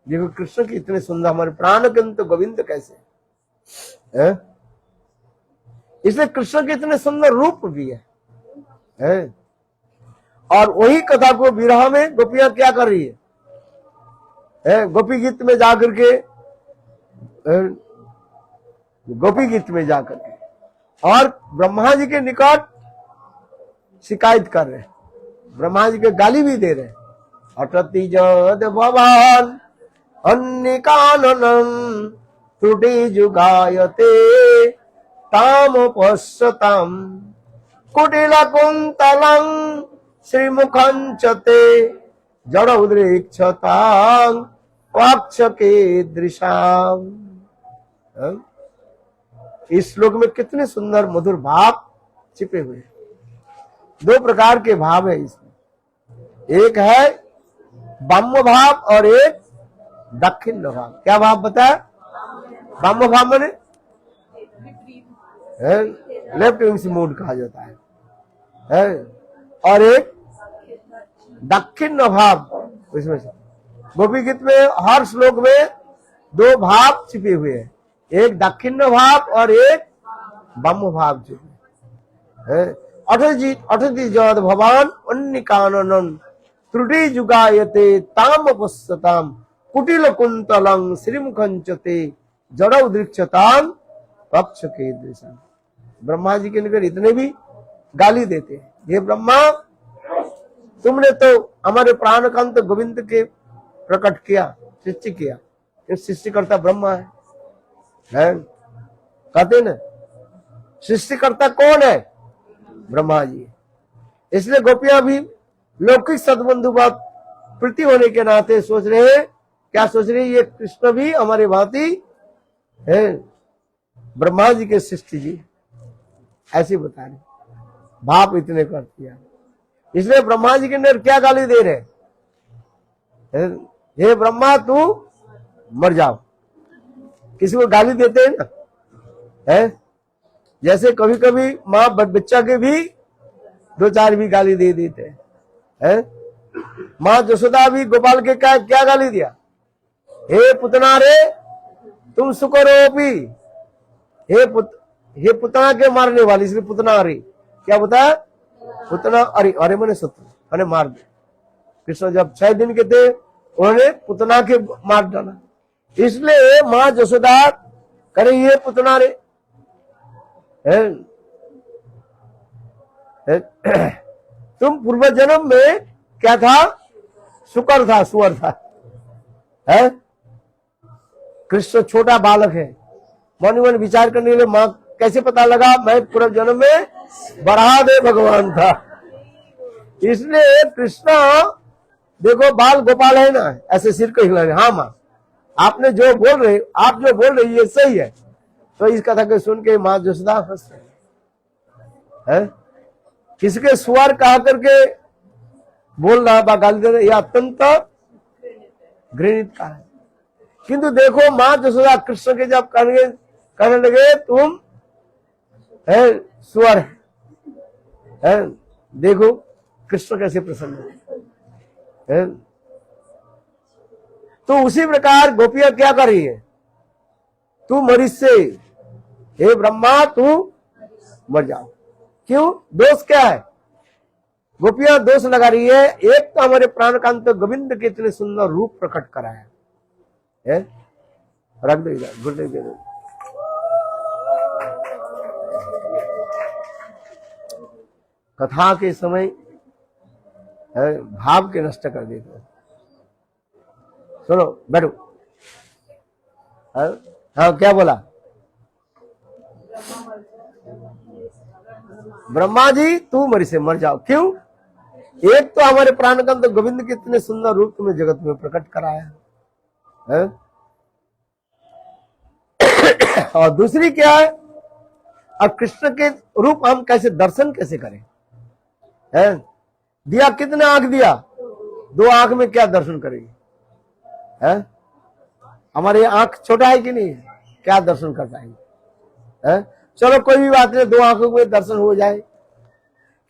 देखो कृष्ण की इतने सुंदर, हमारे प्राण कंत गोविंद कैसे है? इसलिए कृष्ण के इतने सुंदर रूप भी है। और वही कथा को विरह में गोपियां क्या कर रही है? गोपी गीत में जाकर के, गोपी गीत में जाकर के और ब्रह्मा जी के निकट शिकायत कर रहे हैं, ब्रह्मा जी के गाली भी दे रहे हैं। अटति जद भवान अन्निकाननं त्रुटि जुगायते ताम पश्यताम कुटिल कुंतलं श्रीमुखं च ते जड़ उद्रेक्षतां वाक्ष के दृशाम। इस श्लोक में कितने सुंदर मधुर भाव छिपे हुए हैं। 2 प्रकार के भाव है इसमें, एक है बाम्य भाव और एक दक्षिण भाव। क्या भाव बताया? बाम्य भाव माने लेफ्ट विंग मूड कहा जाता है, और एक दक्षिण भाव। इसमें से गोपी गीत में हर श्लोक में 2 भाव छिपे हुए हैं, एक दक्षिण भाव और एक बाम्य भाव छिपे। अठति जद भवान अन्निकाननं त्रुटि जुगायते ताम पश्यताम कुटिल कुंतलं श्रीमुखं च ते जड़ उद्रिक्षतां पक्ष के दृशा। ब्रह्मा जी के निकट इतने भी गाली देते हैं, हे ब्रह्मा, तुमने तो हमारे प्राणकांत गोविंद के प्रकट किया, सृष्टि किया, सृष्टिकर्ता ब्रह्मा है। कहते न सृष्टिकर्ता कौन है? ब्रह्मा जी। इसलिए गोपियां भी लौकिक सद्बंधु बात प्रीति होने के नाते सोच रहे हैं, क्या सोच रहे हैं, ये कृष्ण भी हमारे भांति है, ब्रह्मा जी के सृष्टि जी, ऐसे बता रहे, भाप इतने कर दिया। इसलिए ब्रह्मा जी के अंदर क्या गाली दे रहे, हे ब्रह्मा तू मर जाओ। किसी को गाली देते हैं ना, है जैसे कभी कभी माँ बच्चा के भी 2-4 भी गाली दे देते हैं। माँ जसोदा भी गोपाल के क्या गाली दिया, हे पुतना रे तुम सुकरोपी, हे पुतना के मारने वाली, इसलिए पुतना अरे क्या बताया, पुतना अरे, अरे मैंने शत्रु मैंने मार दिया। कृष्ण जब 6 दिन के थे उन्होंने पुतना के मार डाला, इसलिए माँ जसोदा करे ये पुतना रे। तुम पूर्व जन्म में क्या था, शुकर था, सुअर था, है? कृष्ण छोटा बालक है, मन मन विचार करने के लिए माँ कैसे पता लगा मैं पूर्व जन्म में बड़ा दे भगवान था। इसलिए कृष्ण देखो बाल गोपाल है ना, ऐसे सिर को हिला रहे, हाँ माँ आपने जो बोल रहे, आप जो बोल रहे ये सही है। तो इस कथा को सुन के माँ जसोदा हंस रहे है, किसके स्वर कहा करके बोल रहा बा गाली दे रहे, यह अत्यंत घृणित का है। किंतु देखो माँ जसोदा कृष्ण के जब कहने लगे तुम है स्वर है, देखो कृष्ण कैसे प्रसन्न है। तो उसी प्रकार गोपियां क्या कर रही है, तू मरीज से, हे ब्रह्मा तू मर जाओ। क्यों, दोष क्या है, गोपियां दोष लगा रही है, एक तो हमारे प्राणकांत गोविंद के इतने सुंदर रूप प्रकट कराया है, रख दे गुड दे। कथा के समय भाव के नष्ट कर देते हैं। सुनो बैठो, हाँ क्या बोला, ब्रह्मा जी तू मरी से मर जाओ। क्यों, एक तो हमारे प्राणकांत गोविंद के इतने सुंदर रूप तुम्हें जगत में प्रकट कराया है? और दूसरी क्या है, अब कृष्ण के रूप हम कैसे दर्शन कैसे करें है? दिया कितने आंख दिया, 2 आंख में क्या दर्शन करेंगे है? हमारे आंख छोटा है कि नहीं, क्या दर्शन कर पाएंगे है? चलो कोई भी बात नहीं, 2 आंखों में दर्शन हो जाए,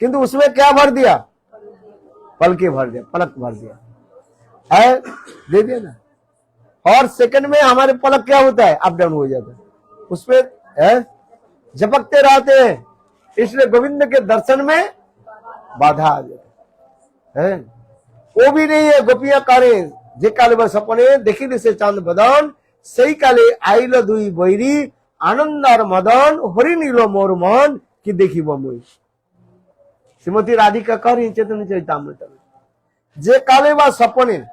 किंतु उसमें क्या भर दिया, पलके भर दिया, पलक भर दिया है, दे दिया ना। और सेकंड में हमारे पलक क्या होता है, अप डाउन हो जाता है, उसमें है झपकते रहते हैं, इसलिए गोविंद के दर्शन में बाधा आ जाती है। वो भी नहीं है, गोपियां कारे जे काले बस अपने देखी से चांद बदन, सही काले आइल दुई बैरी, आनंद और मदन हरि नीलो मोर मन की देखी बमुई। श्रीमती राधिका कह रही चैतन्य चरितामृत में, जे काले बा सपने,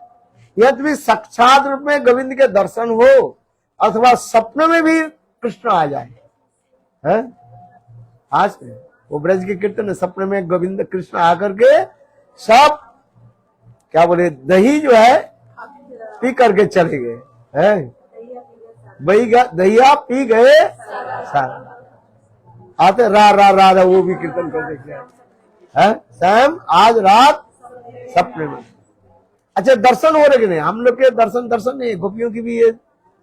यदि साक्षात रूप में गोविंद के दर्शन हो अथवा सपने में भी कृष्ण आ जाए है? आज वो ब्रज के कीर्तन सपने में गोविंद कृष्ण आकर के सब क्या बोले, दही जो है पी करके चले गए हैं, दहिया पी गए सारा, आते रा रा रा रा वो भी कीर्तन करते हैं सैम आज रात सपने में। अच्छा दर्शन हो रहे कि नहीं, हम लोग के दर्शन नहीं, गोपियों की भी ये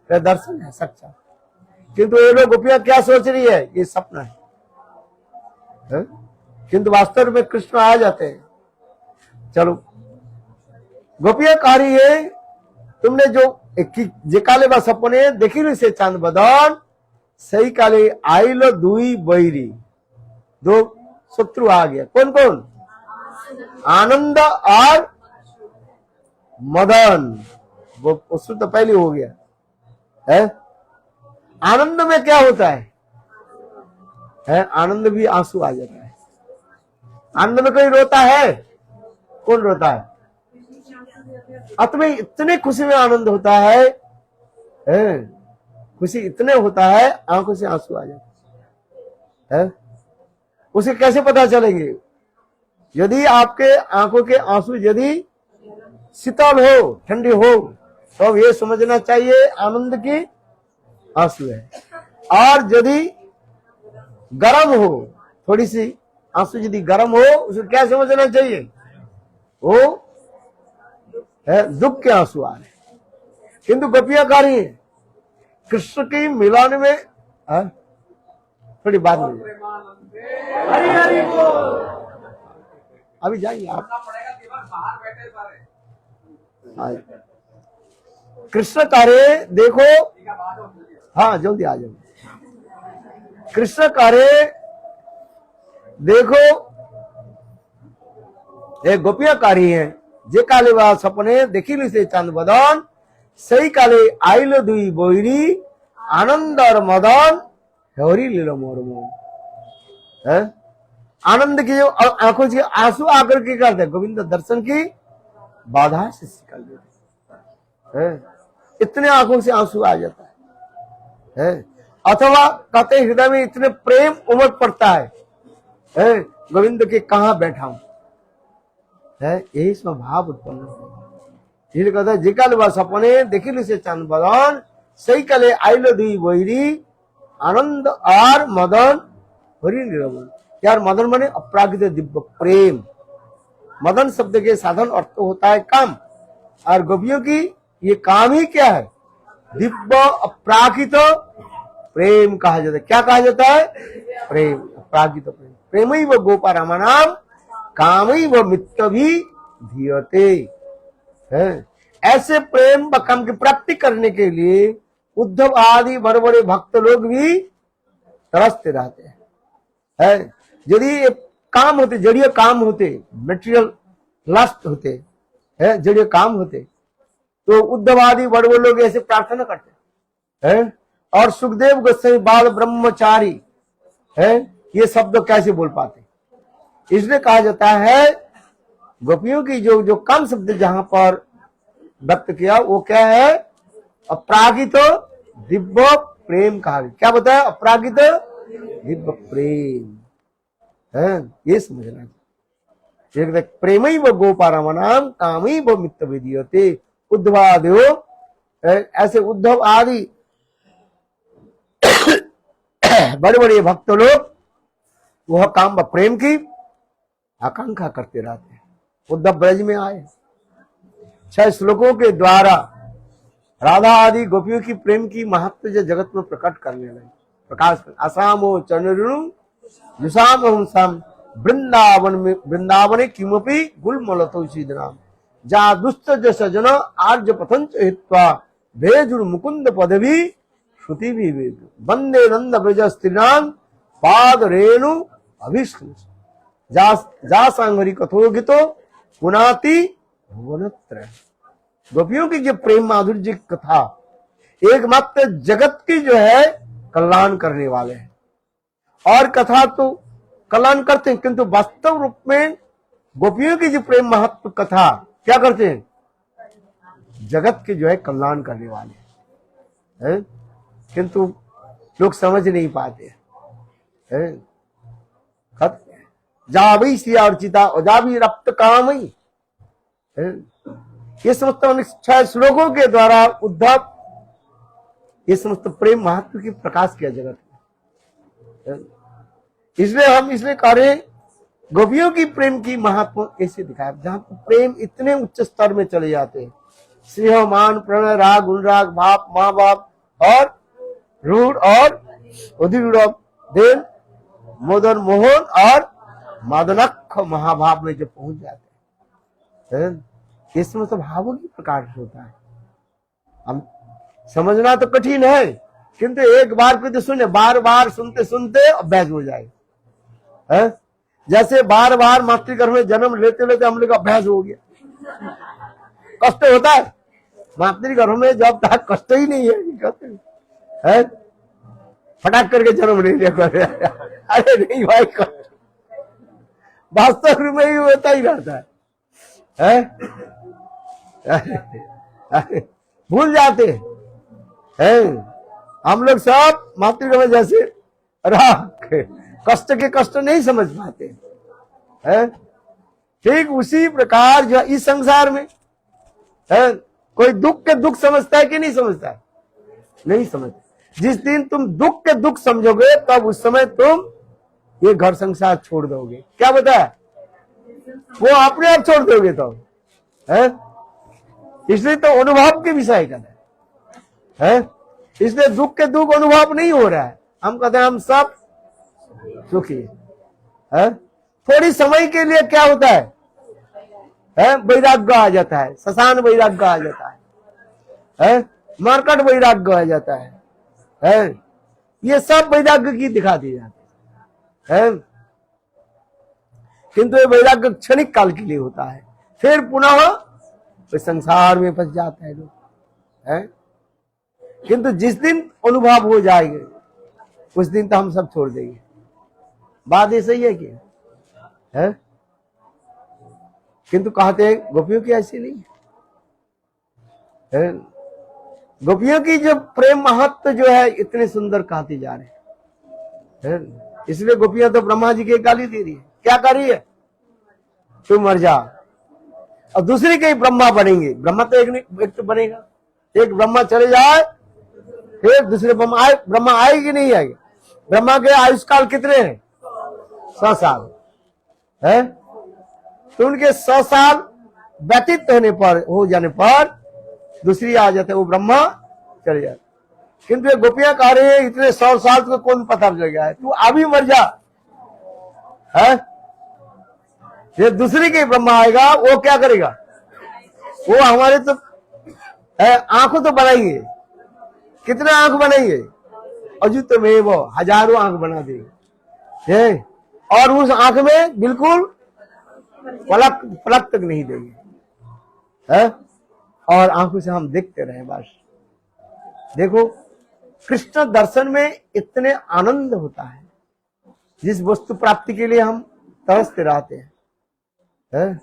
दर्शन है सच्चा, किंतु ये लोग गोपियां क्या सोच रही है, ये सपना है? किंतु वास्तव में कृष्ण आ जाते हैं। चलो गोपियां कह रही है, तुमने जो जे काले बा सपने देखी से चांद बदन, सही काले आइलो दुई बैरी, 2 शत्रु आ गया, कौन कौन, आनंद और मदन, वो उसमें तो पहले हो गया है। आनंद में क्या होता है, आनंद भी आंसू आ जाता है, आनंद में कोई रोता है, कौन रोता है, अतः इतने खुशी में आनंद होता है, खुशी इतने होता है आंखों से आंसू आ जाते हैं। उसे कैसे पता चलेंगे, यदि आपके आंखों के आंसू यदि शीतल हो, ठंडी हो, तो ये समझना चाहिए आनंद की आंसू है। और यदि गर्म हो, थोड़ी सी आंसू यदि गर्म हो, उसे क्या समझना चाहिए, वो है दुख के आंसू आ रहे। किंतु गोपियां कह रही है कृष्ण की मिलन में थोड़ी बात नहीं, अभी जाइए आप, कृष्ण कार्य देखो, हाँ जल्दी आ जाओ, कृष्ण कार्य देखो, एक गोपियां कार्य है, जे काले बा सपने देखी से चांद बदन, सही काले आइलो दुई बैरी, आनंद और मदन हरि लीलो मोर मन। आनंद की जो आंखों से आंसू आकर के करते हैं, गोविंद दर्शन की बाधा से निकल देते हैं, इतने आंखों से आंसू आ जाता है। अथवा कहते हृदय में इतने प्रेम उमड़ पड़ता है, गोविंद के कहाँ बैठा हूं, यही इसमें भाव उत्पन्न होता है। इसलिए कहता है जिकाल बा सपने देखिल से चांद बदन सही कले आइलो दी वैरी आनंद और मदन हरि निरमन। यार मदन माने अपरागित दिव्य प्रेम। मदन शब्द के साधन अर्थ होता है काम, और गोपियों की ये काम ही क्या है? दिव्य अपरागित प्रेम कहा जाता है। क्या कहा जाता है? प्रेम, अपरागित प्रेम। प्रेम ही वो गोपा रामानाम काम ही वो मित्र भी धीयते है। ऐसे प्रेम व काम की प्राप्ति करने के लिए उद्धव आदि बड़े बड़े भक्त लोग भी तरसते रहते हैं। है यदि ये काम होते, जड़ीय काम होते, मेटेरियल लस्ट होते है, जड़ीय काम होते, तो उद्धव आदि बड़े बड़े लोग ऐसे प्रार्थना करते हैं। और सुखदेव गोस्वामी बाल ब्रह्मचारी है, ये शब्द कैसे बोल पाते? इसलिए कहा जाता है गोपियों की जो काम शब्द जहां पर व्यक्त किया वो क्या है? अपरागित दिव्य प्रेम कहा गया। क्या बताया? अपरागित दिव्य प्रेम है, ये समझना चाहिए। प्रेम ही वो गोपारामनाम काम ही वो मित्र विधीयते उद्धवादो। ऐसे उद्धव आदि बड़े बड़े भक्त लोग वह काम व प्रेम की आकांक्षा करते रहते हैं। उद्धव ब्रज में आए, 6 श्लोकों के द्वारा राधा आदि गोपियों की प्रेम की महत्व जो जगत में प्रकट करने लगे। प्रकाश आसामो चरणु युषाम सम वृंदावने किमपि गुलमलतो सीदनाम जा दुष्ट सजन आर्य पथंच हित्वा भेजुर मुकुंद पदवी श्रुति भी वेद वंदे नंद ब्रज स्त्रीनाम पाद रेणु अभिष्ण जा सांगरी कथोगितो पुनाति भुवनत्र। गोपियों की जो प्रेम माधुर्य कथा एकमात्र जगत की जो है कल्याण करने वाले हैं। और कथा तो कल्याण करते हैं, किंतु वास्तव रूप में गोपियों की जो प्रेम महत्व कथा क्या करते हैं? जगत के जो है कल्याण करने वाले हैं, किंतु लोग समझ नहीं पाते हैं। जा भी सिया और चिता और जा भी रक्त काम ही। ये समस्त 6 श्लोकों के द्वारा उद्धव ये समस्त प्रेम महत्व की प्रकाश किया जगत में। इसलिए हम इसलिए कह रहे गोपियों की प्रेम की महत्व ऐसे दिखाया जहां प्रेम इतने उच्च स्तर में चले जाते हैं। स्नेह मान प्रणय राग अनुराग भाव माँ बाप और रूढ़ और उदिरूढ़ देन मोदन मोहन और मादनख महाभाव में जब पहुंच जाते हैं, इसमें तो भावों की प्रकाश होता है। हम समझना तो कठिन है, किंतु एक बार को तो सुने, बार बार सुनते सुनते अभ्यास हो जाए। जैसे बार बार मातृगर्भ में जन्म लेते लेते हम लोग का अभ्यास हो गया। कष्ट होता है मातृगर्भ में, जब तक कष्ट ही नहीं है कहते है फटाक करके जन्म ले लिया। अरे नहीं भाई, कष्ट वास्तव में ही होता ही रहता है। भूल जाते हैं हम लोग सब मातृगर्भ में जैसे कष्ट के कष्ट नहीं समझ पाते हैं। ठीक उसी प्रकार जो इस संसार में है, कोई दुख के दुख समझता है कि नहीं समझता है? नहीं समझता। जिस दिन तुम दुख के दुख समझोगे तब उस समय तुम ये घर संसार छोड़ दोगे। क्या बताया? वो अपने आप छोड़ दोगे तो है। इसलिए तो अनुभव के विषय का है। इसलिए दुख के दुख अनुभव नहीं हो रहा है। हम कहते हैं हम सब सुखी है। थोड़ी समय के लिए क्या होता है वैराग्य आ जाता है, शशान वैराग्य आ जाता है, मरकट वैराग्य आ जाता है। ये सब वैराग्य की दिखा दी जाती है, किंतु ये वैराग्य क्षणिक काल के लिए होता है, फिर पुनः तो संसार में फंस जाता है लोग। किंतु जिस दिन अनुभव हो जाएंगे उस दिन तो हम सब छोड़ देंगे। बात ऐसा ही है क्या है? किंतु कहते हैं गोपियों की ऐसी नहीं है। गोपियों की जो प्रेम महत्व जो है इतने सुंदर कहती जा रहे हैं। इसलिए गोपियां तो ब्रह्मा जी की गाली दे रही है। क्या कर रही है? तू मर जा। और दूसरी के ही ब्रह्मा बनेंगे। ब्रह्मा तो एक तो बनेगा, एक ब्रह्मा चले जाए फिर दूसरे ब्रह्मा आए कि नहीं आएगा? ब्रह्मा के आयुष्काल कितने हैं? 100 साल है। तो उनके 100 साल व्यतीत हो जाने पर दूसरी आ जाते, वो ब्रह्मा चले जाते। किंतु ये गोपियां कह रही है इतने 100 साल को कौन पता चल गया है, तू अभी मर जा है। ये दूसरी के ब्रह्मा आएगा, वो क्या करेगा? वो हमारे तो आंखों तो बनाएंगे, कितने आंख बनाएंगे? अजुत में वो हजारों आंख बना देंगे, और उस आंख में बिल्कुल पलक तक नहीं देंगे है। और आंखों से हम देखते रहे बस। देखो कृष्ण दर्शन में इतने आनंद होता है, जिस वस्तु प्राप्ति के लिए हम तरसते रहते हैं है?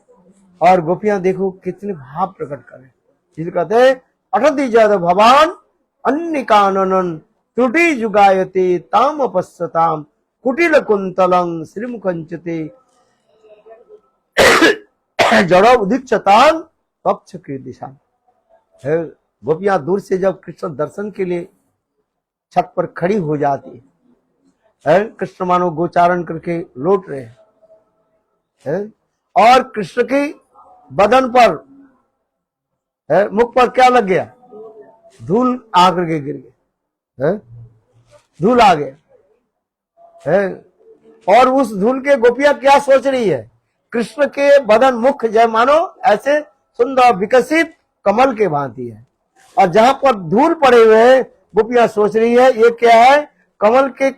और गोपियां देखो कितने भाव प्रकट करें, जिसे कहते हैं अठति जद भवान अन्य कानन त्रुटि जुगायते ताम अपस्यताम कुटिल कुंतलं श्रीमुखंचते जड़ उदीक्षतान पक्ष की दिशा है। गोपियां दूर से जब कृष्ण दर्शन के लिए छत पर खड़ी हो जाती है, कृष्ण मानो गोचारण करके लौट रहे हैं, और कृष्ण की बदन पर मुख पर क्या लग गया? धूल आकर के गिर गया, धूल आ गया है। और उस धूल के गोपियां क्या सोच रही है? कृष्ण के बदन मुख जय मानो ऐसे सुंदर विकसित कमल के भांति है, और जहां पर धूल पड़े हुए हैं गोपियां सोच रही है ये क्या है? कमल के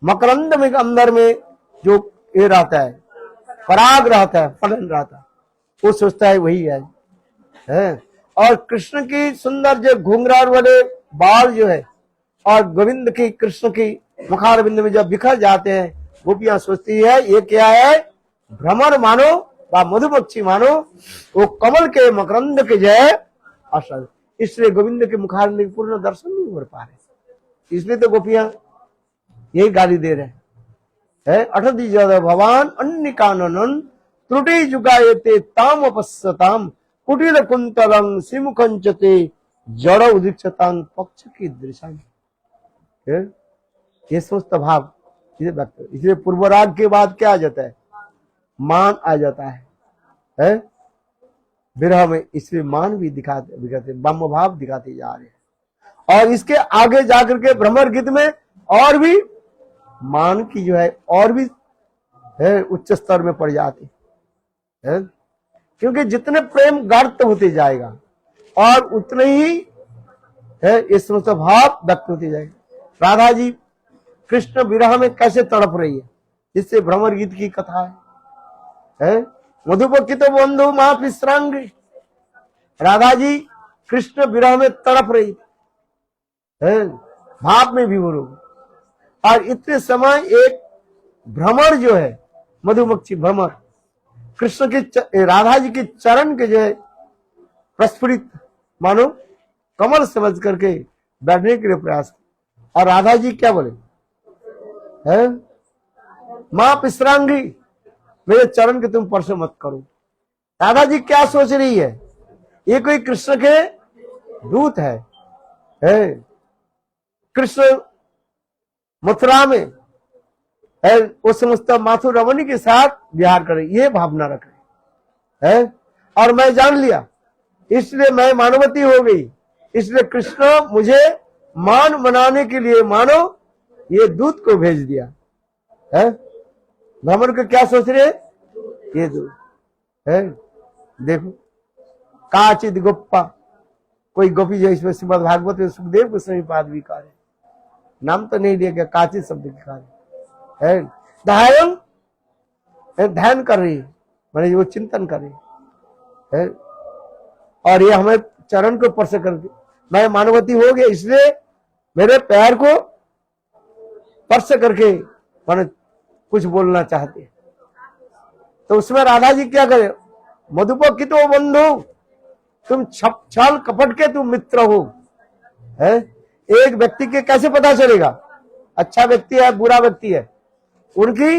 मकरंद में अंदर में जो ये रहता है, पराग रहता है, फलन रहता है, वो सोचता है वही है। और कृष्ण की सुंदर जो घुंघरार वाले बाल जो है, और गोविंद की कृष्ण की मुखारविंद में जब बिखर जाते हैं, गोपियां सोचती है ये क्या है? भ्रमर मानो व मधुमक्खी मानो वो कमल के मकरंद के जय आशा। इसलिए गोविंद के मुखारविंद के पूर्ण दर्शन नहीं हो पा रहे, इसलिए तो गोपियां यही गाली दे रहे हैं। अठति जद भवान अन्य कानन त्रुटि जुगायते ताम अपस्यताम कुटिल कुंतलं श्रीमुखंचते जड़ उदीक्षतान पक्ष की दृशा। ये समस्त भाव इसलिए पूर्वराग के बाद क्या आ जाता है? मान आ जाता है विरह में, इसलिए मान भी दिखाते ब्रह्म भाव दिखाते जा रहे हैं। और इसके आगे जाकर के भ्रमर गीत में और भी मान की जो है और भी है उच्च स्तर में पड़ जाती है, क्योंकि जितने प्रेम गाढ़ होते जाएगा और उतने ही है इस समस्त भाव व्यक्त होते जाएगा। राधा जी कृष्ण विरह में कैसे तड़प रही है, जिससे भ्रमर गीत की कथा है। मधुपकित बंधु महापिश्रांग, राधा जी कृष्ण विरह में तड़प रही है, भाव में विभोर हो। और इतने समय एक भ्रमर जो है, मधुमक्खी भ्रमर, कृष्ण के राधा जी के चरण के जो है प्रस्फुटित मानो कमल समझ करके बैठने के लिए प्रयास किया। और राधा जी क्या बोले है? मां पिश्रांगी, मेरे चरण के तुम स्पर्श मत करो। राधा जी क्या सोच रही है? ये कोई कृष्ण के दूत है। कृष्ण मथुरा में है वो समस्त माथुर रमणी के साथ विहार करे, ये भावना रख रहे है। और मैं जान लिया, इसलिए मैं मानवती हो गई, इसलिए कृष्ण मुझे मान मनाने के लिए मानो ये दूत को भेज दिया है। भ्रमर को क्या सोच रहे? ये दूत है। देखो काचित गोप्पा, कोई गोपी जो इसमें श्रीमद भागवत में सुखदेव गोस्वामी पाद भी कहा है, नाम तो नहीं लिया गया, काचित शब्द की कहा है। ध्यान कर रही है, मैंने वो चिंतन कर रही है। और ये हमें चरण को स्पर्श करके मैं मानवती हो गया, इसलिए मेरे पैर को स्पर्श करके मैंने कुछ बोलना चाहते। तो उसमें राधा जी क्या करे? मधुपकित बंधु, तुम छल कपट के तुम मित्र हो है। एक व्यक्ति के कैसे पता चलेगा अच्छा व्यक्ति है बुरा व्यक्ति है? उनकी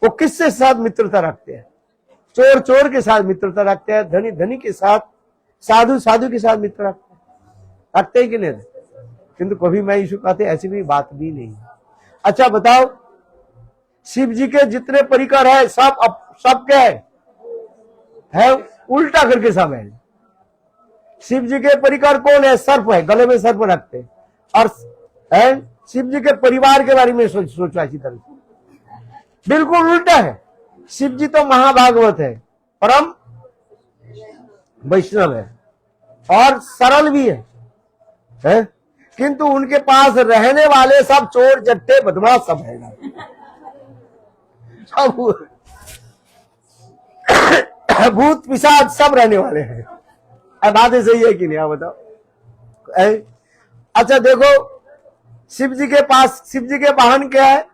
वो किससे साथ मित्रता रखते हैं, चोर चोर के साथ मित्रता रखते हैं, धनी धनी के साथ, साधु साधु के साथ मित्र रखते हैं कि नहीं? किंतु कभी मैं यीशु कहते ऐसी भी बात भी नहीं। अच्छा बताओ, शिव जी के जितने परिकर है सब क्या है उल्टा करके सब है। शिव जी के परिकर कौन है? सर्प है, गले में सर्प रखते हैं। और है शिव जी के परिवार के बारे में सोचो इसी तरह से, बिल्कुल उल्टा है। शिव जी तो महाभागवत है, परम वैष्णव है और सरल भी है? किंतु उनके पास रहने वाले सब चोर जट्टे बदमाश सब है, सब भूत पिशाच सब रहने वाले हैं। बात सही है कि नहीं? आप बताओ। अच्छा देखो, शिव जी के पास, शिव जी के वाहन क्या है?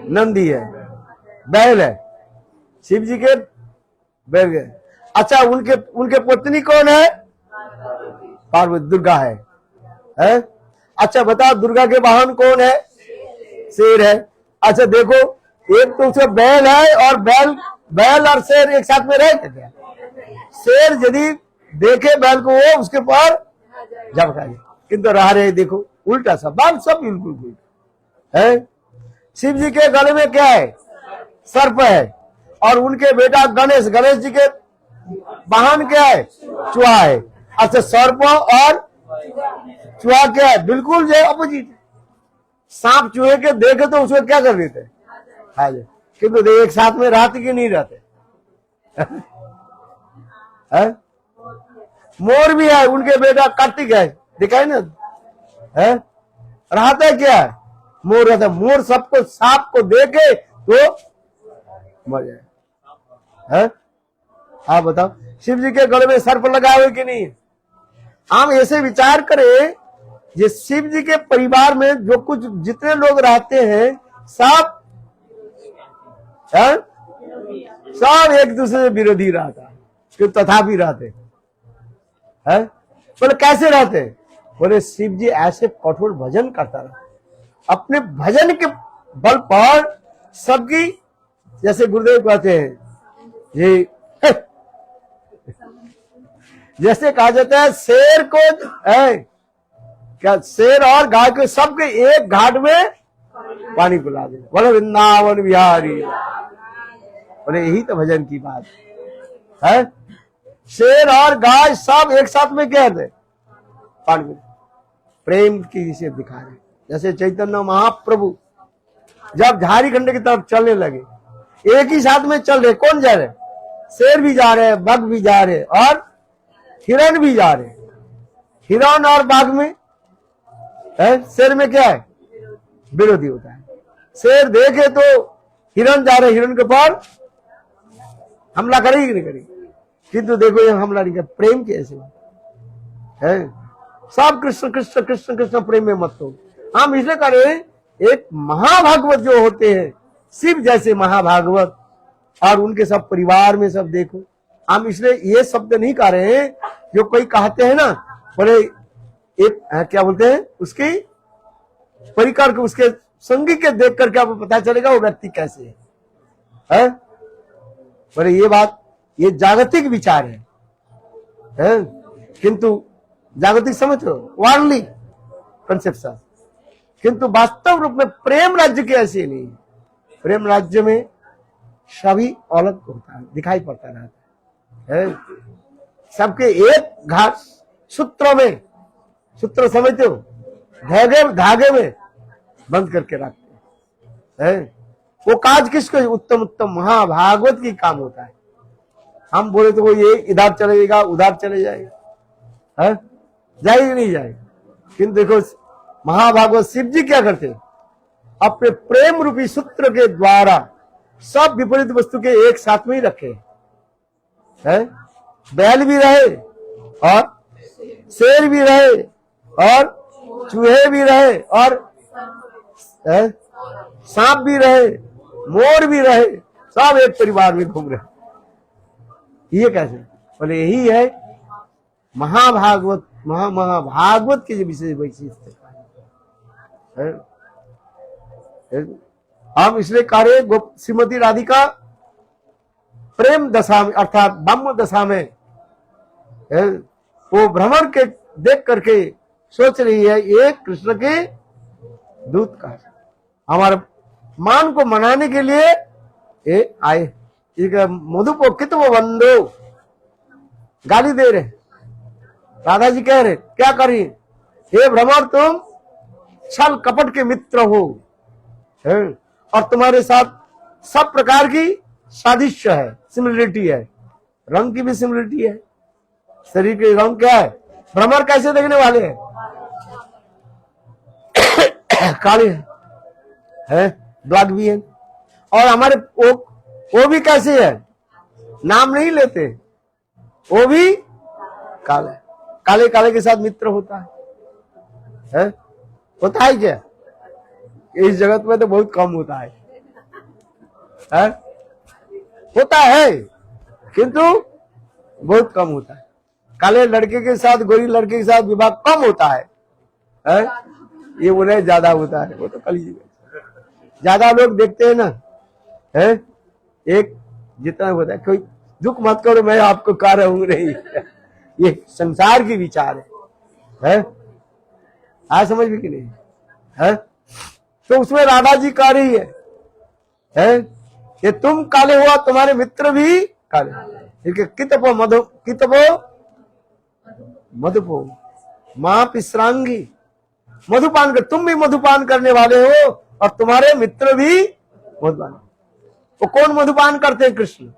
नंदी है, बैल है, शिव जी के बैल है। अच्छा उनके पत्नी कौन है? पार्वती, दुर्गा है? अच्छा बताओ, दुर्गा के वाहन कौन है? शेर है। अच्छा देखो, एक तो उसका बैल है और बैल और शेर एक साथ में रह क्या? शेर यदि देखे बैल को वो उसके पर झपका दे, किंतु रह रहे देखो उल्टा सब, बात सब बिल्कुल उल्टा है। शिव जी के गले में क्या है? सर्प है। और उनके बेटा गणेश जी के वाहन क्या है? चूहा है। अच्छा सर्प और चूहा क्या है? बिल्कुल जो अपोजिट। सांप चूहे के देखे तो उसको क्या कर देते? खा जाए। किंतु एक साथ में रहते कि नहीं रहते? है? मोर भी है, उनके बेटा कार्तिक है, दिखाई ना है? रहता है क्या? मोर रहता है। मोर सबको, सांप को देखे तो मर जाए। आप बताओ, शिव जी के गले में सर्प लगा हुए कि नहीं? हम ऐसे विचार करें, ये शिव जी के परिवार में जो कुछ जितने लोग रहते हैं सब सब एक दूसरे से विरोधी रहता है, क्यों? तथापि रहते हैं। बोले कैसे रहते? बोले शिव जी ऐसे कठोर भजन करता रहा, अपने भजन के बल पर सबकी, जैसे गुरुदेव कहते हैं ये जैसे कहा जाता है शेर को क्या, शेर और गाय को सबके एक घाट में पानी पिला दे। बोले वृंदावन बिहारी, बोले यही तो भजन की बात है। शेर और गाय सब एक साथ में क्या है? पानी पिला, प्रेम की इसे दिखा रहे। जैसे चैतन्य महाप्रभु जब झारखंड की तरफ चलने लगे, एक ही साथ में चल रहे, कौन जा रहे? शेर भी जा रहे, बाघ भी जा रहे और हिरण भी जा रहे। हिरण और बाघ में शेर में क्या है? विरोधी होता है। शेर देखे तो हिरण जा रहे, हिरण के ऊपर हमला करेगी कि नहीं करेगी? किंतु देखो ये हमला नहीं कर, प्रेम की ऐसी बात है। सब कृष्ण कृष्ण कृष्ण कृष्ण प्रेम में मत हो। हम इसलिए करें, एक महाभागवत जो होते हैं, शिव जैसे महाभागवत, और उनके सब परिवार में सब देखो। हम इसलिए ये शब्द नहीं कह रहे हैं जो कोई कहते हैं ना, बोले एक क्या बोलते हैं, उसकी परिकर को, उसके संगी के देख करके आपको पता चलेगा वो व्यक्ति कैसे है? बोले ये बात, ये जागतिक विचार है? किंतु जागतिक समझो, वर्ल्डली कंसेप्शन, किंतु वास्तव रूप में प्रेम राज्य के ऐसे नहीं। प्रेम राज्य में सभी अलग होता है, दिखाई पड़ता रहता है। सबके एक घाट सूत्र में, सूत्र समझते हो, धागे में बंद करके रखते हैं। वो काज किसको? उत्तम उत्तम महाभागवत की काम होता है। हम बोले तो वो ये इधर चलेगा उधर चले जाएगा, जाएगी नहीं जाएगा। किंतु देखो महाभागवत शिव जी क्या करते? अपने प्रेम रूपी सूत्र के द्वारा सब विपरीत वस्तु के एक साथ में ही रखे हैं। बैल भी रहे और शेर भी रहे और चूहे भी रहे और सांप भी रहे, मोर भी रहे, सब एक परिवार में घूम रहे। ये कैसे? बोले यही है महाभागवत, महाभागवत की जो विशेष वैशिष्ट है। हम इसलिए कह रहे, श्रीमती राधिका प्रेम दशा में अर्थात ब्रह्म दशा में वो भ्रमर के देख करके सोच रही है ये कृष्ण के दूत का हमारे मान को मनाने के लिए ये आए। मधुपो कित वो बंदो गाली दे रहे, राधा जी कह रहे क्या करिए, हे भ्रमर तुम छल कपट के मित्र हो और तुम्हारे साथ सब प्रकार की सादृश्य है, सिमिलरिटी है, रंग की भी सिमिलरिटी है। शरीर के रंग क्या है, भ्रमर कैसे देखने वाले हैं काले है, ब्लैक भी है। और हमारे वो भी कैसे है, नाम नहीं लेते, वो भी काले, काले काले के साथ मित्र होता है? होता है क्या? इस जगत में तो बहुत कम होता है? होता है किंतु बहुत कम होता है। काले लड़के के साथ गोरी लड़के के साथ विवाह कम होता है? ये उन्हें ज्यादा होता है, वो तो कलयुग है। ज्यादा लोग देखते हैं ना, है एक जितना होता है। कोई दुख मत करो, मैं आपको कह रहा हूं नहीं, ये संसार की विचार है? आज समझ भी कि नहीं है? तो उसमें राधा जी कह रही है कि तुम काले हुआ, तुम्हारे मित्र भी काले। कितपो मधुपो मां पिसरांगी, मधुपान कर, तुम भी मधुपान करने वाले हो और तुम्हारे मित्र भी मधुपान। वो कौन मधुपान करते हैं? कृष्ण।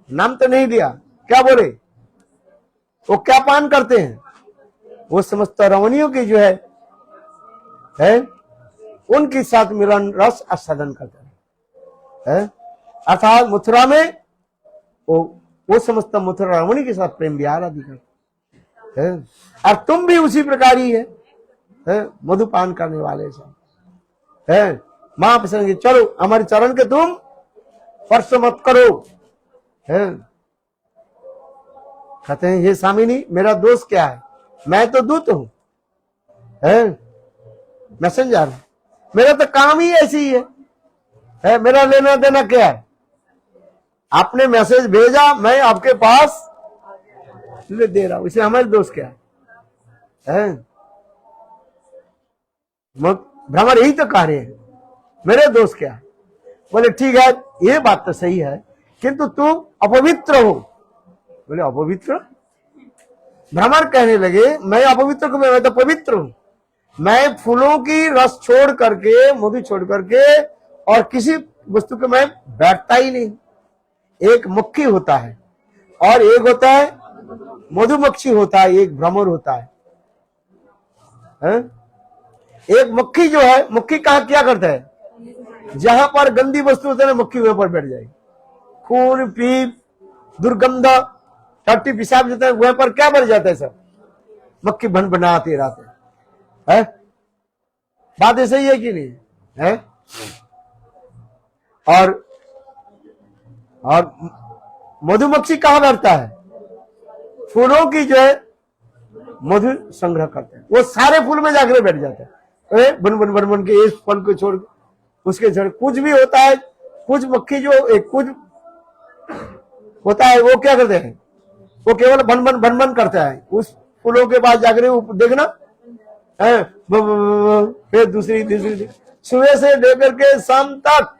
नाम तो नहीं दिया, क्या बोले? वो क्या पान करते हैं? वो समस्त रमणियों की जो है उनके साथ मिलन रस आस्वादन करते हैं। अर्थात मथुरा में वो समस्त मथुरा रमणी के साथ प्रेम विहार आदि करते हैं। और तुम भी उसी प्रकार ही है मधुपान करने वाले सब है। मां पसंद, चलो हमारे चरण के तुम स्पर्श मत करो है। कहते हैं ये स्वामिनी मेरा दोष क्या है, मैं तो दूत हूं, मैसेंजर, मेरा तो काम ही ऐसी ही है, मेरा लेना देना क्या है? आपने मैसेज भेजा, मैं आपके पास ले दे रहा हूं, इसलिए हमारे दोष क्या है? भ्रमर यही तो कह रहे हैं, मेरे दोष क्या है? बोले ठीक है, ये बात तो सही है, किंतु तुम अपवित्र हो। बोले अपवित्र? भ्रमर कहने लगे मैं अपवित्र को, मैं तो पवित्र हूं। मैं फूलों की रस छोड़ करके, मधु छोड़ करके और किसी वस्तु के मैं बैठता ही नहीं। एक मक्खी होता है और एक होता है मधुमक्खी होता है, एक भ्रमर होता है। एक मक्खी जो है, मक्खी कहा क्या करता है? जहां पर गंदी वस्तु होता है मक्खी वहां पर बैठ जाएगी। खून पीप दुर्गंध टट्टी पिशाब जाता है, वहां पर क्या बढ़ जाता है? सब मक्खी भन बनाते रहते है। बात ऐसा ही है कि नहीं है? और मधुमक्खी कहां बैठता है? फूलों की जो है मधु संग्रह करते हैं, वो सारे फूल में जाकर बैठ जाते हैं। बन बन बन बन के इस फल को छोड़ उसके जड़ कुछ भी होता है। कुछ मक्खी जो एक कुछ होता है वो क्या करते हैं? वो केवल भन भन भन भन करता है, उस फूलों के पास जाकर देखना है, फिर दूसरी तीसरी, सुबह से लेकर के शाम तक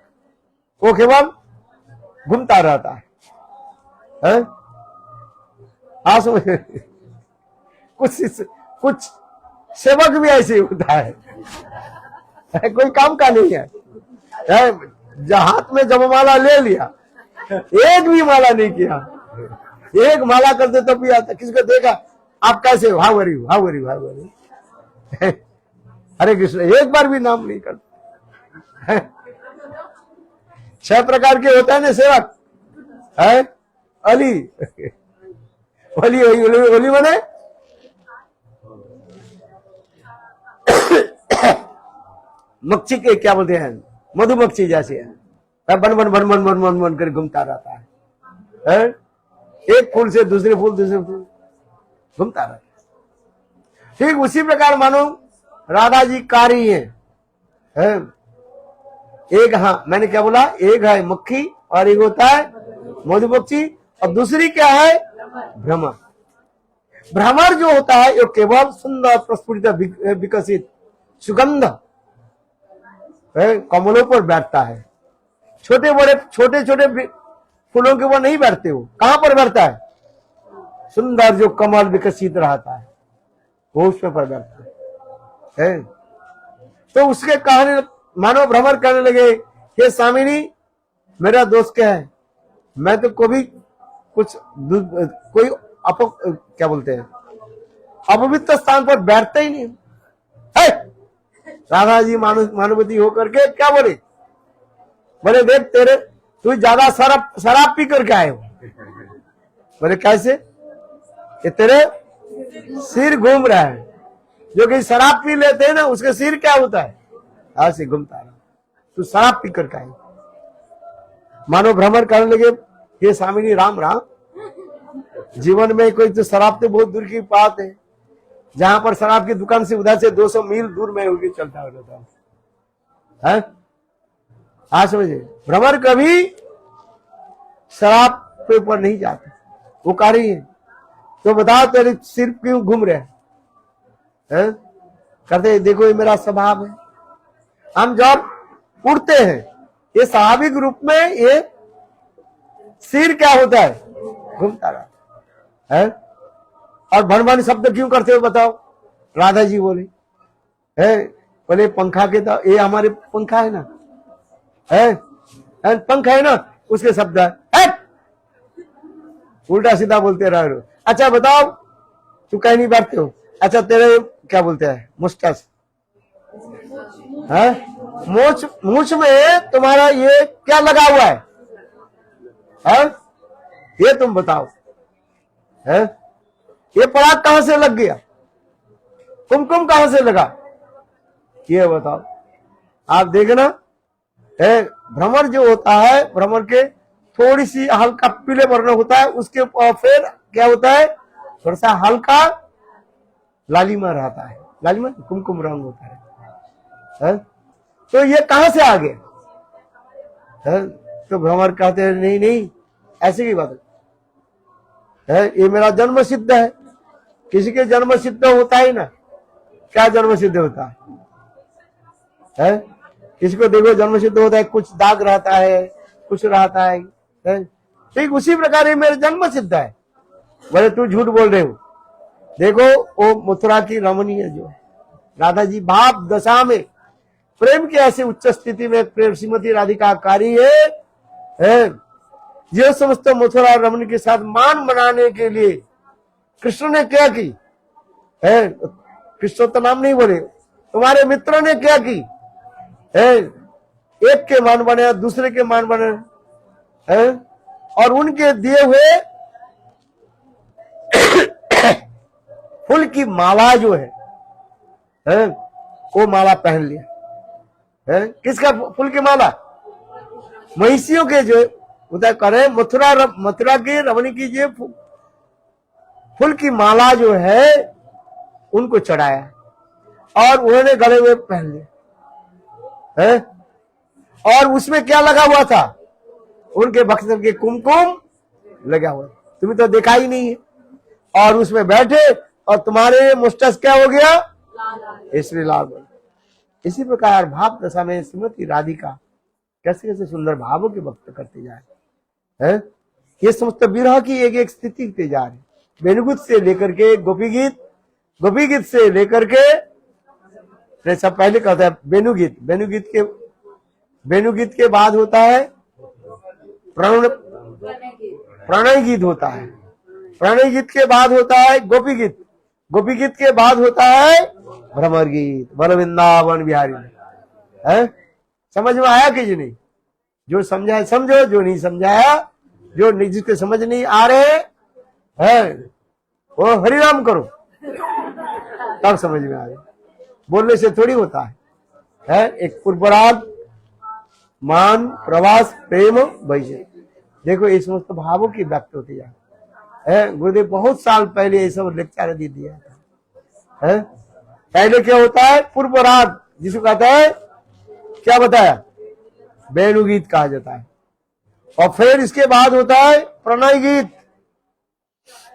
वो केवल घूमता रहता है। हाँ समझ, कुछ सेवक भी ऐसे होता है, कोई काम का नहीं है। हाथ में जपमाला ले लिया, एक भी माला नहीं किया, एक माला करते तब भी आता, किसको देखा आप कैसे हो, how are you, how are you, how are you, Hare Krishna, एक बार भी नाम नहीं करते। 6 प्रकार के होता है ना सेवक, है अली, ओली ओली बने मक्खी के क्या बोलते हैं, मधुमक्खी जैसे है, बन बन बन बन बन बन बन कर घूमता रहता है। एक फूल से दूसरे फूल घूमता रहता है। ठीक उसी प्रकार मानो राधा जी कारी है। एक, हाँ मैंने क्या बोला, एक है मक्खी और एक होता है मधुमक्खी, और दूसरी क्या है? भ्रमर। भ्रमर जो होता है ये केवल सुंदर प्रस्फुटित विकसित सुगंध कमलों पर बैठता है। छोटे छोटे फूलों के ऊपर नहीं बैठते हो। कहां पर बैठता है? सुंदर जो कमल विकसित रहता है वो उस पर बैठता है। तो उसके कहने मानो भ्रमर कहने लगे, हे स्वामिनी मेरा दोस्त क्या है, मैं तो कभी कुछ कोई क्या बोलते हैं अपवित्र स्थान पर बैठता ही नहीं है। राधा जी मानवती होकर के क्या बोले? बोले देख तेरे तू ज्यादा शराब पी करके आए हो। बोले कैसे? ये तेरे सिर घूम रहा है। जो कि शराब पी लेते हैं ना उसके सिर क्या होता है? ऐसे घूमता है। तू शराब पी करके आए। मानो भ्रमर करने लगे, ये स्वामिनी राम राम, जीवन में कोई तो शराब तो बहुत दूर की बात है। जहां पर शराब की दुकान से उधर से 200 मील दूर में होगी चलता रहता है। हाँ समझे? भ्रमर कभी शराब के ऊपर नहीं जाते। वो कह रही है तो बताओ तेरे सिर क्यों घूम रहे हैं? कहते देखो ये मेरा स्वभाव है। हम जब उड़ते हैं ये स्वाभाविक रूप में ये सिर क्या होता है? घूमता रहता है। और भन भन शब्द क्यों करते हो बताओ? राधा जी बोली है बोले पंखा के तो ये हमारे पंखा है ना, है पंखा है ना उसके शब्द है। उल्टा सीधा बोलते रह। अच्छा बताओ तू कहीं नहीं बैठते हो? अच्छा तेरे क्या बोलते हैं मुस्टस है? मूछ में तुम्हारा ये क्या लगा हुआ है? ये तुम बताओ है? ये पराग कहां से लग गया? कुमकुम कहां से लगा? ये बताओ। आप देखना है भ्रमर जो होता है, भ्रमर के थोड़ी सी हल्का पीले वर्ण होता है, उसके फिर क्या होता है? थोड़ा सा हल्का लालिमा रहता है। लालिमा कुमकुम रंग होता है। तो ये कहां से आ गया? तो भ्रमर कहते हैं नहीं नहीं ऐसी की बात है, ये मेरा जन्म सिद्ध है। किसी के जन्म सिद्ध होता ही ना। क्या जन्म सिद्ध होता है? किसी को देखो जन्म सिद्ध होता है, कुछ दाग रहता है, कुछ रहता है। ठीक उसी प्रकार ये मेरा जन्म सिद्ध है। बोले तू झूठ बोल रहे हो। देखो वो मथुरा की रमणी है जो राधा जी भाव दशा में प्रेम की ऐसी उच्च स्थिति में प्रेम श्रीमती राधिका कारी है जो समस्त मथुरा रमणी के साथ मान बनाने के लिए कृष्ण ने क्या की है? कृष्ण तो नाम नहीं बोले, तुम्हारे मित्रों ने क्या की है? एक के मान बने दूसरे के मान बने है? और उनके दिए हुए फूल की माला जो है वो माला पहन लिया है। किसका फूल की माला? महिषियों के जो उदय करे मथुरा के रमणी की जो फूल की माला जो है उनको चढ़ाया और उन्होंने गले में पहन लिया है। और उसमें क्या लगा हुआ था? उनके भक्त के कुमकुम लगा हुआ। तुम्हें तो देखा ही नहीं है। और उसमें बैठे और तुम्हारे मुस्टस क्या हो गया? इसलिए लाल। इसी प्रकार भाव दशा में श्रीमती राधिका कैसे कैसे सुंदर भावों के व्यक्त करते जा रहे हैं। ये समस्त विरह की एक एक स्थिति होते जा रही। वेणुगीत से लेकर के गोपी गीत से लेकर के सब पहले कहता है वेणुगीत। वेणुगीत के बाद होता है प्रणय गीत होता है। प्रणय गीत के बाद होता है गोपी गीत के बाद होता है भ्रमर गीत। वन वृंदावन बिहारी है। समझ में आया कि नहीं? जो समझाया समझो, जो नहीं समझाया, जो जिसके समझ नहीं आ रहे है वो हरिनाम करो तब समझ में आ रहे। बोलने से थोड़ी होता है। एक पूर्वराग मान प्रवास प्रेम वैसे देखो ये समस्त भावों की व्यक्त होती है। गुरुदेव बहुत साल पहले ये सब लेक्चर दे दिया था। पहले क्या होता है? पूर्व राग जिसको कहता है क्या बताया? वेणुगीत कहा जाता है। और फिर इसके बाद होता है प्रणय गीत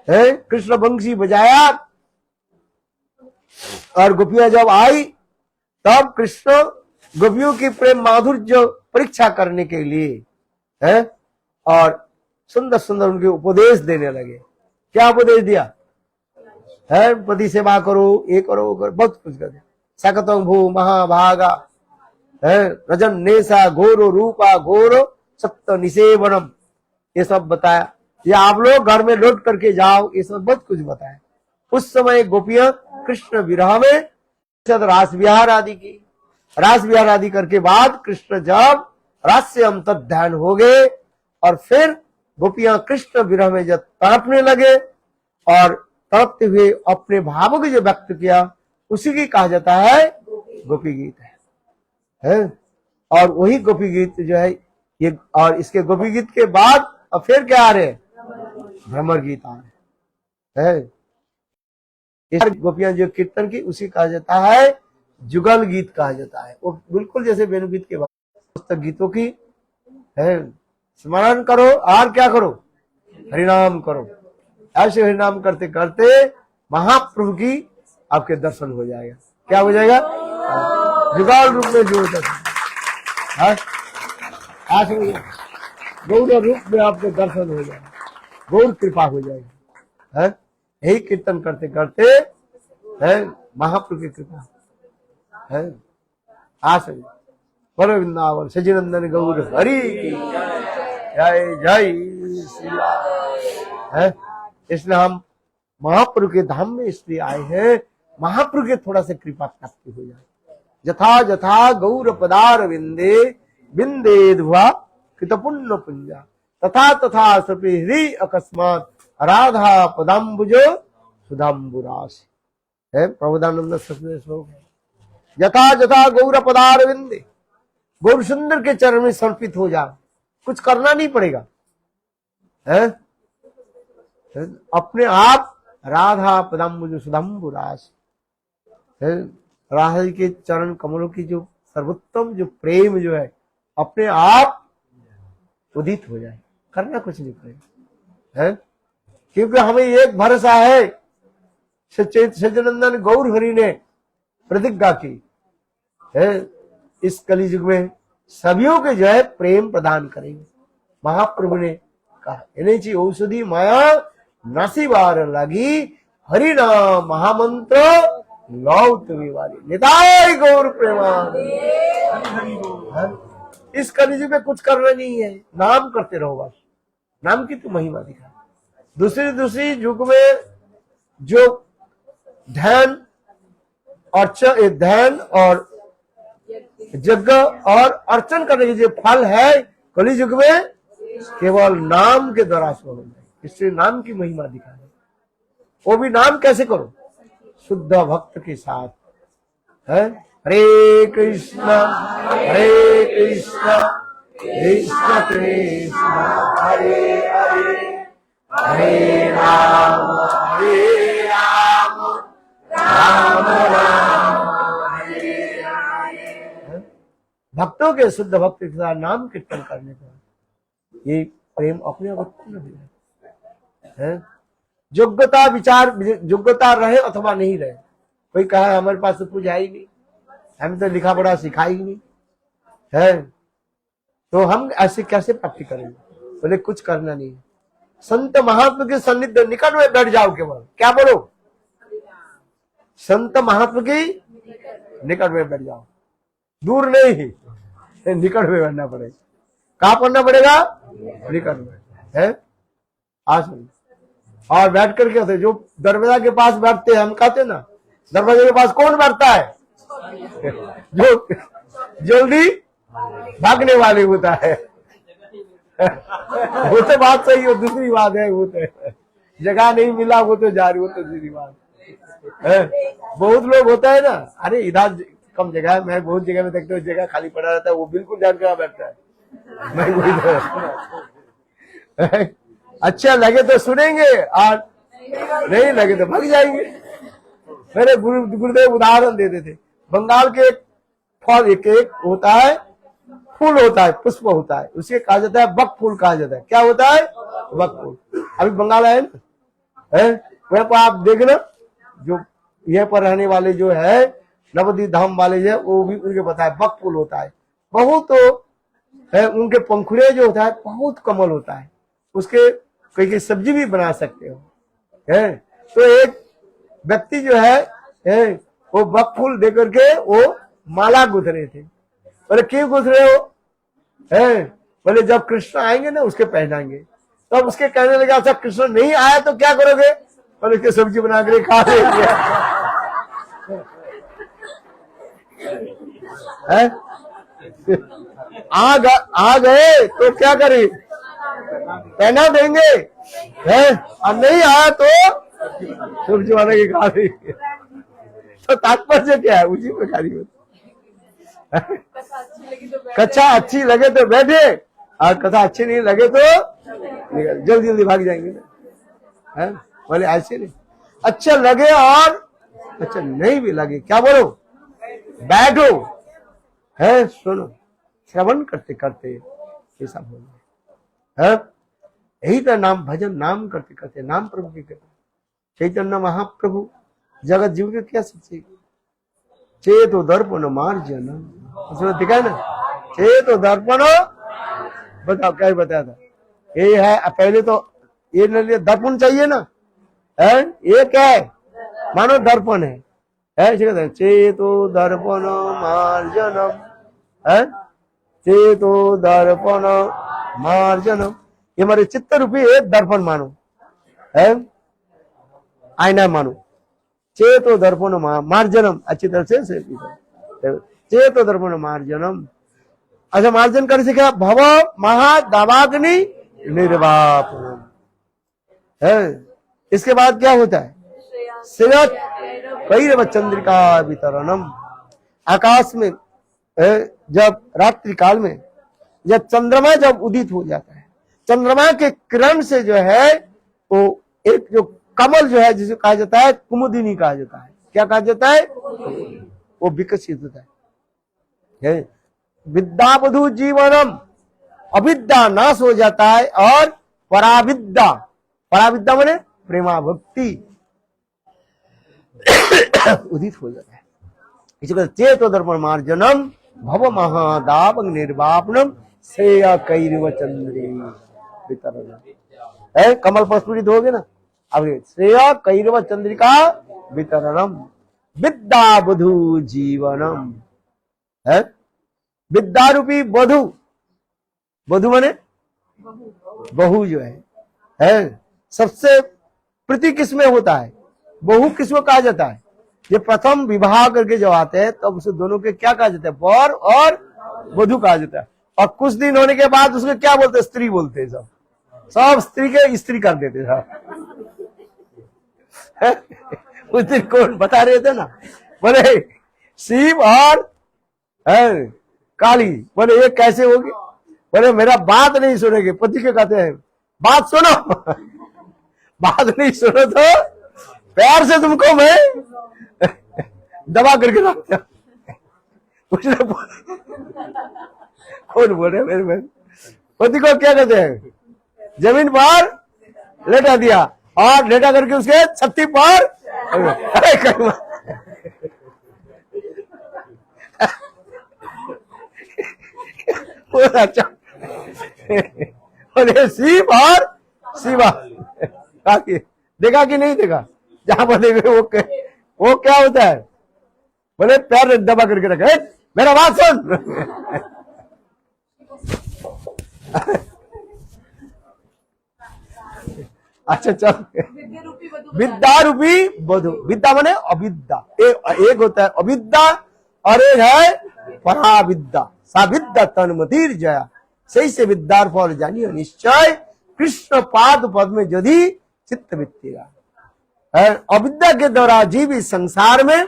है। कृष्ण बंशी बजाया और गोपियां जब आई तब कृष्ण गोपियों की प्रेम माधुर्य परीक्षा करने के लिए है और सुंदर सुंदर उनके उपदेश देने लगे। क्या उपदेश दिया है? पति सेवा करो, ये करो, वो करो, बहुत कुछ कर दिया। सकतं भू महाभागा है, रजन नेसा घोरो रूपा घोरो सत्य निसेवनम, ये सब बताया। ये आप लोग घर में लौट करके जाओ, ये सब बहुत कुछ बताया। उस समय गोपियां कृष्ण विरह में रास विहार आदि की, रास विहार आदि करके बाद कृष्ण जब रास्यम तद ध्यान हो गए और फिर गोपियां कृष्ण विरह में जब तड़पने लगे और तड़पते हुए अपने भावों को जो व्यक्त किया उसी की कहा जाता है गोपी गीत है। और वही गोपी गीत जो है ये, और इसके गोपी गीत के बाद अब फिर क्या आ रहे? भ्रमर गीत आ रहे है। इस गोपियां जो कीर्तन की उसी कहा जाता है जुगल गीत कहा जाता है। वो बिल्कुल जैसे वेणु गीत के बाद पुस्तक गीतों की है। स्मरण करो और क्या करो? हरिनाम करो। ऐसे हरिनाम करते करते महाप्रभु की आपके दर्शन हो जाएगा। क्या हो जाएगा? जुगाल रूप में जो गौर रूप में आपके दर्शन हो जाएगा, गौर कृपा हो जाएगी है। यही कीर्तन करते करते है महाप्रभु की कृपा है। आसन पर वृंदावन सचिनंदन गौर हरि की जय जय श्री राम है। इसलिए हम महाप्रभु के धाम में इसलिए आए हैं, महाप्रभु के थोड़ा सा कृपा प्राप्ति हो जाए। यथा यथा गौर पदार विंदे बिंदे धुआ कृत पुण्य पुंजा तथा तथा सपि हृ अकस्मात राधा पदाम्बुजो सुधाम्बुरास है। प्रबोधानंद श्लोक है। यथा यथा गौर पदार विंदे, गौर सुंदर के चरण में समर्पित हो जाओ, कुछ करना नहीं पड़ेगा है। अपने आप राधा पदाम्बुज सुधाम्बुरास है। राधा जी के चरण कमलों की जो सर्वोत्तम जो प्रेम जो है अपने आप उदित हो जाए, करना कुछ नहीं पड़ेगा है। क्योंकि हमें एक भरोसा है, सच्चिदानंद गौर हरि ने प्रतिज्ञा की है इस कलियुग में सभियों के जो है प्रेम प्रदान करेंगे। महाप्रभु ने कहा इन्हें ची औषधि माया नासी बार लगी हरि नाम महामंत्र लौट वाली निताय गौर प्रेमानंद। इस कलियुग में कुछ करना नहीं है, नाम करते रहो बस, नाम की तो महिमा दिखा। दूसरी युग में जो ध्यान और यज्ञ और अर्चन करने की जो फल है कलि युग में केवल नाम के द्वारा हो जाए। इससे नाम की महिमा दिखा है। वो भी नाम कैसे करो? शुद्ध भक्त के साथ है। हरे कृष्णा कृष्ण कृष्ण हरे हरे हरे राम राम राम हरे हरे। भक्तों के शुद्ध भक्त के साथ नाम कीर्तन करने का ये प्रेम अपने आप उत्पन्न हो जाए है। योग्यता विचार योग्यता रहे अथवा नहीं रहे, कोई कहा हमारे पास तो कुछ है ही नहीं, हमें तो लिखा पढ़ा सिखाई ही नहीं है, तो हम ऐसे कैसे प्राप्ति करेंगे? बोले कुछ करना नहीं है। संत महात्मा के सन्निध निकट में बैठ जाओ, केवल क्या बोलो? संत महात्मा की निकट में बैठ जाओ, दूर नहीं, निकट में बैठना पड़ेगा। कहाँ पढ़ना पड़ेगा? निकट में है। आसन और बैठ करके होते जो दरवाजा के पास बैठते हैं, हम कहते हैं ना दरवाजे के पास कौन बैठता है? जो जल्दी भागने वाले होता है। वो तो बात सही हो, दूसरी बात है वो तो जगह नहीं मिला वो तो जा रही, वो तो दूसरी बात है। बहुत लोग होता है ना, अरे इधर कम जगह है, मैं बहुत जगह में देखता हूँ जगह खाली पड़ा रहता है, वो बिल्कुल जान के बैठता है। मैं वही अच्छा लगे तो सुनेंगे और नहीं लगे तो भाग जाएंगे। मेरे गुरुदेव उदाहरण देते थे, बंगाल के एक फल एक होता है फूल होता है, पुष्प होता है, उसे कहा जाता है बक फूल कहा जाता है। क्या होता है? बक फूल। अभी बंगाल है ना, है वहां पर आप देखना, जो यहाँ पर रहने वाले जो है नवद्वीप धाम वाले जो है, वो भी उनके पता है बक फूल होता है। बहुत है, उनके पंखुड़े जो होता है बहुत कमल होता है, उसके कोई सब्जी भी बना सकते हो, है। तो एक व्यक्ति जो है वो बक फूल दे करके वो माला गुथ रहे थे। बोले क्यों गुथ रहे हो? है बोले जब कृष्ण आएंगे ना उसके पहनाएंगे। तब तो उसके कहने लगे अच्छा कृष्ण नहीं आया तो क्या करोगे? बोले उसकी सब्जी बना कर खा लेंगे। आ गए तो क्या करें? पहना देंगे, है, और नहीं आया तो सब्जी बना के खा लेंगे। तो तात्पर्य क्या है? उसी प्रकार ही होता है। कथा अच्छी लगे तो बैठे, और कथा अच्छी नहीं लगे तो जल्दी जल्दी भाग जाएंगे ना, है। बोले ऐसे नहीं, अच्छा लगे और अच्छा नहीं भी लगे, क्या बोलो? बैठो, है, सुनो, श्रवण करते करते ऐसा बोलो, है। यही तो नाम भजन, नाम करते करते नाम प्रभु की करते। चैतन्य महाप्रभु जगत जीव के क्या सच्चे चेतो दर्पण मार्जन, उसमें दिखा ना, चेतो दर्पण, बताओ क्या बताया था? ये है, पहले तो ये दर्पण चाहिए ना, है, ये क्या है? मानो दर्पण है, चेतो दर्पण मार्जनम, है, चेतो दर्पण मार्जनम, ये हमारे चित्त रूपी एक दर्पण मानो, है, आईना मानो। चेतो दर्पण मार्जनम, अच्छी तरह से चेतो दर्पण मार्जनम। अच्छा, मार्जन कर क्या? भव महादावाग्नि निर्वापनम, है। इसके बाद क्या होता है? श्रेयत कैरव चंद्रिका वितरणम। आकाश में जब रात्रि काल में जब चंद्रमा जब उदित हो जाता है, चंद्रमा के किरण से जो है वो एक जो कमल जो है जिसे कहा जाता है कुमुदिनी कहा जाता है। क्या कहा जाता है? वो विकसित होता है। विद्या बधु जीवनम, अविद्या नाश हो जाता है और पराविद्या, पराविद्या माने प्रेमा भक्ति उदित हो जाता है। इसलिए चेतो दर्पण मार्जनम भव महादाव निर्वापनम श्रेय कैरव चंद्री वितरणम। कमल प्रस्फुटित हो गए ना। अब श्रेय कैरव चंद्रिका वितरणम विद्या बधु जीवनम, है। विद्या रूपी बधु, बधु माने बहु जो है सबसे प्रीति किसमें होता है? बहु किसको कहा जाता है? ये प्रथम विवाह करके जब आते हैं तब तो उसे दोनों के क्या कहा जाता है? वर और वधु कहा जाता है। और कुछ दिन होने के बाद उसको क्या बोलते हैं? स्त्री बोलते हैं। सब स्त्री के स्त्री कर देते सब। उस दिन कौन बता रहे थे ना, बोले शिव और काली, बोले ये कैसे होगी? बोले मेरा बात नहीं सुनेंगे। पति के कहते हैं बात सुनो। बात नहीं सुनो तो प्यार से तुमको मैं दबा करके रखता। कौन बोल रहे? मेरे पति को क्या कहते हैं? जमीन पर लेटा दिया और लेटा करके उसके छत्ती पर अच्छा शिव और शिवा देखा कि नहीं देखा? जहां पर देखे वो क्या होता है? बोले पैर दबा करके रखा, मेरा बात सुन। अच्छा चल, विद्या रूपी वधु। विद्या माने अविद्या, एक होता है अविद्या और एक है पराविद्या। सा विद्या तन्मतिर जया, सही से विद्यार फल जानिए निश्चय, कृष्ण पाद पद में यदि चित्त वित्तेगा। अविद्या के द्वारा जीव इस संसार में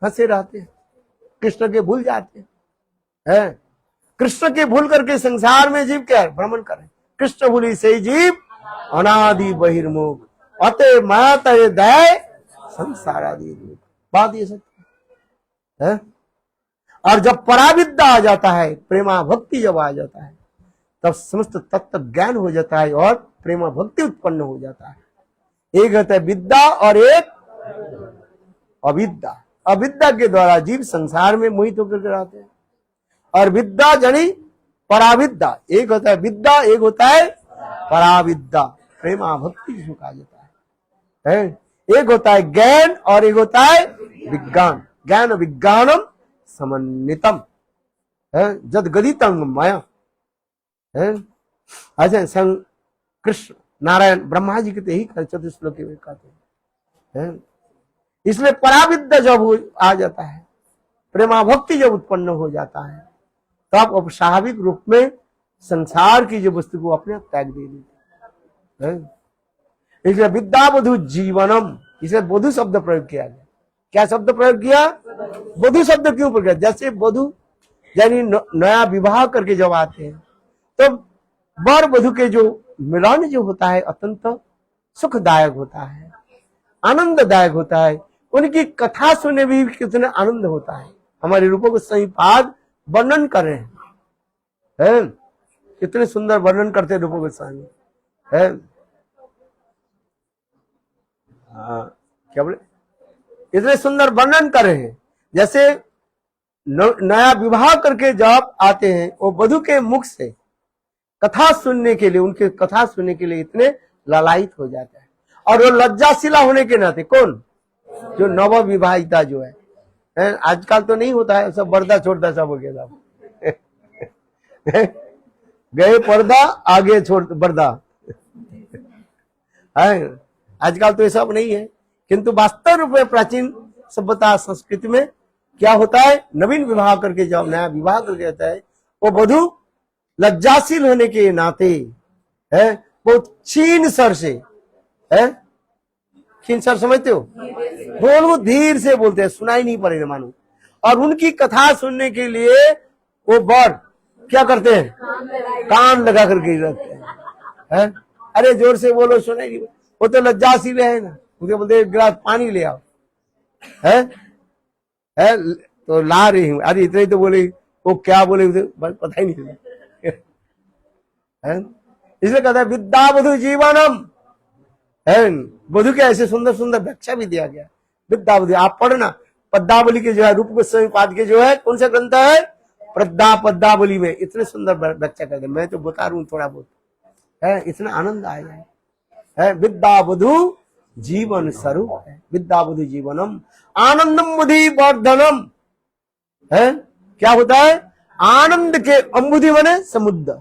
फंसे रहते हैं, कृष्ण के भूल जाते हैं। कृष्ण के भूल करके संसार में जीव क्या है? भ्रमण करे। कृष्ण भूली से जीव अनादि बहिर्मुख, अतः माता दया संसार आदि। बात ये सत्य है। और जब पराविद्या आ जाता है, प्रेमा भक्ति जब आ जाता है, तब समस्त तत्व ज्ञान हो जाता है और प्रेमा भक्ति उत्पन्न हो जाता है। एक होता है विद्या और एक अविद्या। अविद्या के द्वारा जीव संसार में मोहित होकर रहते हैं, और विद्या जनी पराविद्या। एक होता है विद्या, एक होता है पराविद्या, प्रेमा भक्ति जिसको कहा जाता है। एक होता है ज्ञान और एक होता है विज्ञान। ज्ञान विज्ञानम समन्वितम जद गदितंग माया। ऐसे संग कृष्ण नारायण ब्रह्मा जी के यही चतुश्लोक में कहते हैं। इसलिए पराविद्या जब आ जाता है, प्रेमा भक्ति जब उत्पन्न हो जाता है, तब अब स्वाभाविक रूप में संसार की जो वस्तु को अपने त्याग दे देते हैं। इसलिए विद्या वधु जीवनम, इसे वधु शब्द प्रयोग किया गया। क्या शब्द प्रयोग किया? वधु शब्द क्यों प्रयोग किया? जैसे वधु यानी नया विवाह करके जब आते हैं, तो वर वधु के जो मिलन जो होता है अत्यंत सुखदायक होता है, आनंददायक होता है। उनकी कथा सुनने भी कितना आनंद होता है। हमारे रूपों को सही पाद वर्णन कर रहे हैं, कितने सुंदर वर्णन करते हैं रूपों के सामने है। क्या बोले, इतने सुंदर वर्णन कर रहे हैं। जैसे नया विवाह करके जब आते हैं, वो वधु के मुख से कथा सुनने के लिए, उनके कथा सुनने के लिए इतने लालायित हो जाता है। और वो लज्जाशिला होने के नाते, कौन? जो नव विवाहिता जो है। आजकल तो नहीं होता है, सब पर्दा छोड़ता सब हो गया सब गए पर्दा आगे छोड़ पर्दा। आजकल तो ये सब नहीं है, किंतु वास्तव रूप में प्राचीन सभ्यता संस्कृति में क्या होता है, नवीन विवाह करके जब नया विवाह करके आता है, वो वधु लज्जाशील होने के नाते है, वो छीन सर से है, छीन सर समझते हो, वो धीर से बोलते हैं, सुनाई नहीं पड़ेगा मानो। और उनकी कथा सुनने के लिए वो वर क्या करते हैं, कान लगा करके रखते हैं। अरे जोर से बोलो, सुनाई नहीं। वो तो लज्जाशील है ना, उसे बोलते एक गिलास पानी ले आओ, है तो ला रही हूँ। अरे इतने तो बोले, वो क्या बोले उसे पता ही नहीं चला। इसलिए कहता है विद्या वधु जीवनम। वधु के ऐसे सुंदर सुंदर व्याख्या भी दिया गया। विद्या वधु आप पढ़ना, पद्मावली के जो है, रूप गोस्वामी पाद के जो है, कौन सा ग्रंथ है, पद्मावली में इतने सुंदर व्याख्या करते। मैं तो बता रहा हूँ थोड़ा बहुत है, इतना आनंद आया है। विद्या वधु जीवन स्वरूप है। विद्या वधु जीवनम आनंदम बुद्धि वर्धनम है। क्या होता है, आनंद के अम्बुधि बने समुद्र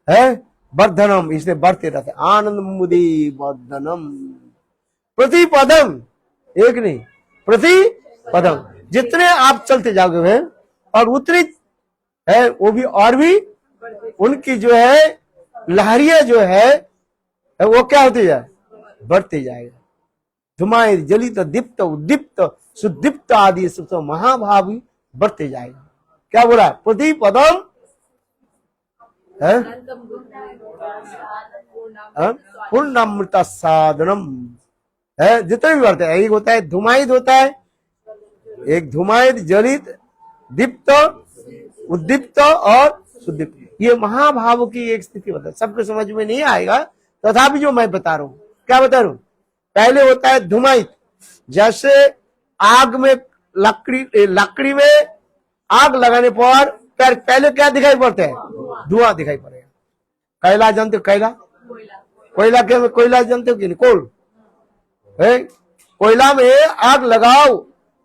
है, वर्धनम इसलिए बढ़ते रहते। आनंद बुद्धि वर्धनम प्रतिपदम, एक नहीं प्रतिपदम, जितने आप चलते जाओगे और उतनी है, वो भी और भी उनकी जो है लहरियां जो है वो क्या होती जाए, बढ़ते जाएगा। धुमाए जलित दीप्त उद्दीप्त सुदीप्त आदि सब महाभावी बढ़ते जाएगा। क्या बोला, प्रतिपदम पूर्णामृत साधनम है। जितने भी बढ़ते हैं, एक होता है धुमायित होता है, एक धुमायित जलित दीप्त उद्दीप्त और सुदीप्त, ये महाभाव की एक स्थिति होता है। सबको समझ में नहीं आएगा, तथापि जो मैं बता रहा हूं, क्या बता रहा हूं, पहले होता है धुमायित, जैसे आग में लकड़ी में आग लगाने पर पहले क्या दिखाई पड़ता है, धुआं दिखाई पड़ेगा। कोयला जानते हो, कोयला क्या, कोयला जानते हो कि नहीं, कोल है, कोयला में आग लगाओ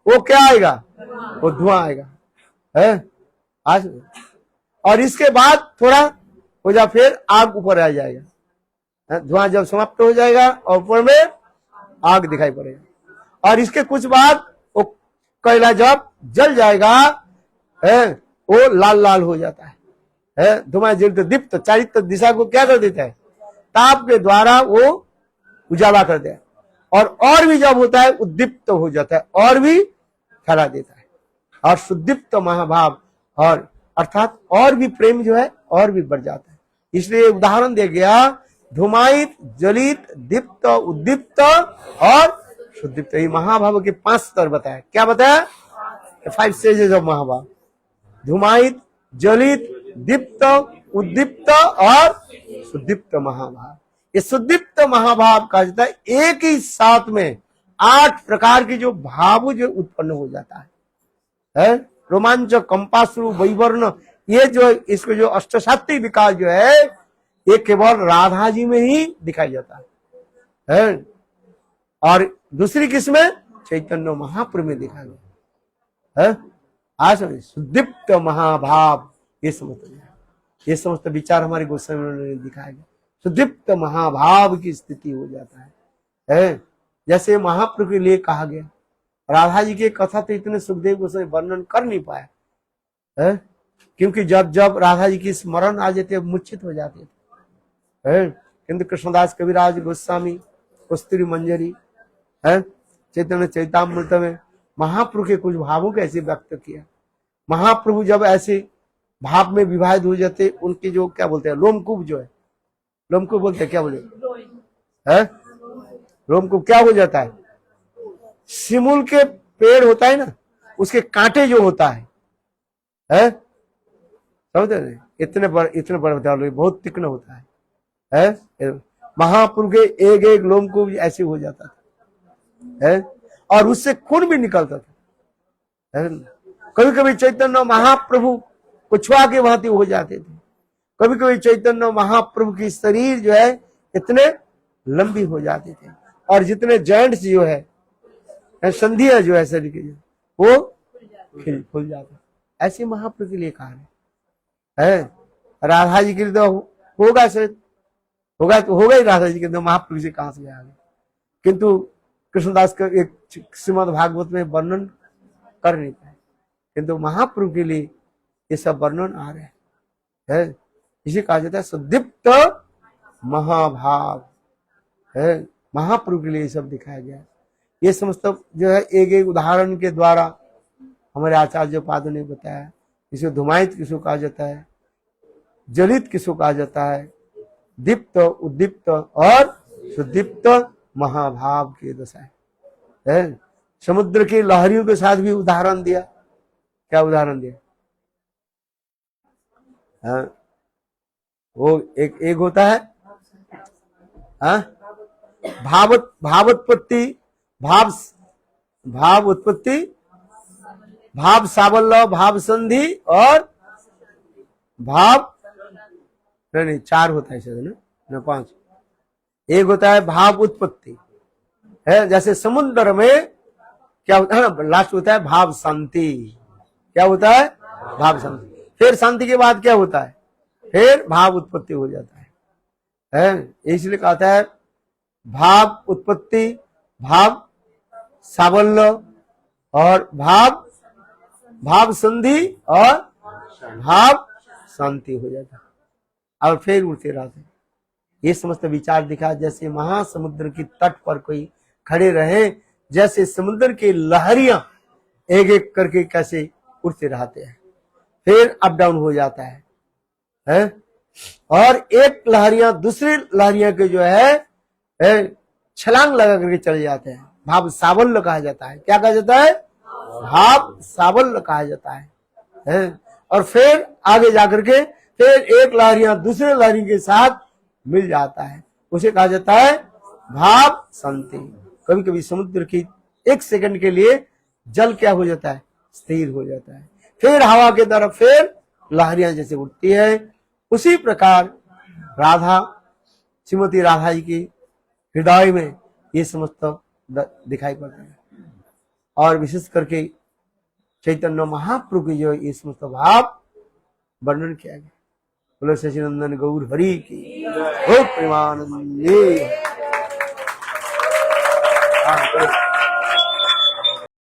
वो क्या आएगा, वो धुआं आएगा है आज। और इसके बाद थोड़ा हो जा, फिर आग ऊपर आ जाएगा, धुआं जब समाप्त हो जाएगा और ऊपर में आग दिखाई पड़ेगा। और इसके कुछ बाद वो कोयला जब जल जाएगा है, वो लाल लाल हो जाता है, धुआं जलते दीप्त चारित्र दिशा को क्या कर देता है, ताप के द्वारा वो उजाला कर दे। और भी जब होता है उद्दीप्त हो जाता है, और भी फैला देता है, और सुदीप्त महाभाव, और अर्थात और भी प्रेम जो है और भी बढ़ जाता है। इसलिए उदाहरण दिया गया, धुमायित जलित दीप्त उद्दीप्त और सुदीप्त, ये महाभाव के 5 स्तर बताया। क्या बताया, 5 स्टेजेस ऑफ महाभाव, धूमायित, जलित, दीप्त, उद्दीप्त और सुदीप्त महाभाव। ये सुदीप्त महाभाव का जाता है एक ही साथ में 8 प्रकार के जो भाव जो उत्पन्न हो जाता है? रोमांच, कंपाश्रु, वैवर्ण, ये जो इसको जो अष्टसात्विक विकास जो है ये केवल राधा जी में ही दिखाई जाता है। और दूसरी किसमें? चैतन्य महाप्रभु में दिखा गया है। आज सुदीप्त महाभाव ये समस्त विचार हमारे गोस्वामी ने दिखाया गया। सुदीप्त महाभाव की स्थिति हो जाता है। जैसे महाप्रभु के लिए कहा गया, राधा जी की कथा तो इतने सुखदेव गोस्वामी वर्णन कर नहीं पाए है, क्योंकि जब जब राधा जी की स्मरण आ जाते मूर्छित हो जाते थे। किंतु कृष्णदास कविराज गोस्वामी कस्तूरी मंजरी है, चैतन्य चैतामृत में महाप्रभु के कुछ भावों को ऐसे व्यक्त किया। महाप्रभु जब ऐसे भाव में विभाजित हो जाते, उनके जो क्या बोलते हैं लोमकूप जो है, लोमकूप बोलते हैं क्या बोले है, लोमकूप क्या हो जाता है? सिमुल के पेड़ होता है ना, उसके कांटे जो होता है समझते हैं? इतने बड़े बहुत तीक्ष्ण होता है। महाप्रभु के एक एक लोमकूप ऐसे हो जाता था और उससे खून भी निकलता था। कभी कभी चैतन्य महाप्रभु कुछुआ के भांति हो जाते थे। कभी कभी चैतन्य महाप्रभु की शरीर जो है इतने लंबी हो जाते थे और जितने जॉइंट्स जो है संधियां जो है शरीर की वो खुल जाता। ऐसे महाप्रभु के लिए कहा है। राधा जी के लिए तो होगा शायद, होगा तो होगा ही राधा जी के तो महाप्रभु से कहां से आगे, किंतु कृष्णदास का एक श्रीमद् भागवत में वर्णन कर नहीं पाए, किंतु महाप्रभु के लिए ये सब वर्णन आ रहे हैं। इसे कहा जाता है सुदीप्त महाभाव है। महाप्रभु के लिए ये सब दिखाया गया है। ये समस्त जो है एक एक उदाहरण के द्वारा हमारे आचार्य पादों ने बताया। इसे धूमायित किसको कहा जाता है, जलित किसको कहा जाता है, दीप्त, उद्दीप्त और सुदीप्त महाभाव की दशा है। समुद्र की लहरियों के साथ भी उदाहरण दिया। क्या उदाहरण दिया? वो एक होता है भावोत्पत्ति, भाव उत्पत्ति, भाव सावल्य, भाव संधि और भाव नहीं 4 होता है शायद ना 5। एक होता है भाव उत्पत्ति है, जैसे समुद्र में क्या होता है ना, लास्ट होता है भाव शांति। क्या होता है? भाव शांति। फिर शांति के बाद क्या होता है? फिर भाव उत्पत्ति हो जाता है। इसलिए कहता है भाव उत्पत्ति, भाव सावल्य और भाव संधि और भाव शांति हो जाता है और फिर उड़ते रहते। ये समस्त विचार दिखा जैसे महासमुद्र की तट पर कोई खड़े रहे, जैसे समुद्र की लहरियां एक एक करके कैसे उड़ते रहते हैं, फिर अप डाउन हो जाता है और एक लहरियां दूसरी लहरियां के जो है छलांग लगा करके चले जाते हैं। भाव सावल्य कहा जाता है। क्या कहा जाता है? भाव सावल्य कहा जाता है। और फिर आगे जाकर के फिर एक लहरियां दूसरे लहरी के साथ मिल जाता है, उसे कहा जाता है भाव शांति। कभी कभी समुद्र की 1 सेकंड के लिए जल क्या हो जाता है? स्थिर हो जाता है। फिर हवा के तरफ फिर लहरियां जैसे उठती है, उसी प्रकार राधा, श्रीमती राधा जी की हृदय में ये समस्त दिखाई पड़ता है। और विशेष करके चैतन्य महाप्रभु की जो ये समस्त भाव वर्णन किया गया। बोलो सच्चिदानंद गौर हरि की, ओ प्रेमानंदे।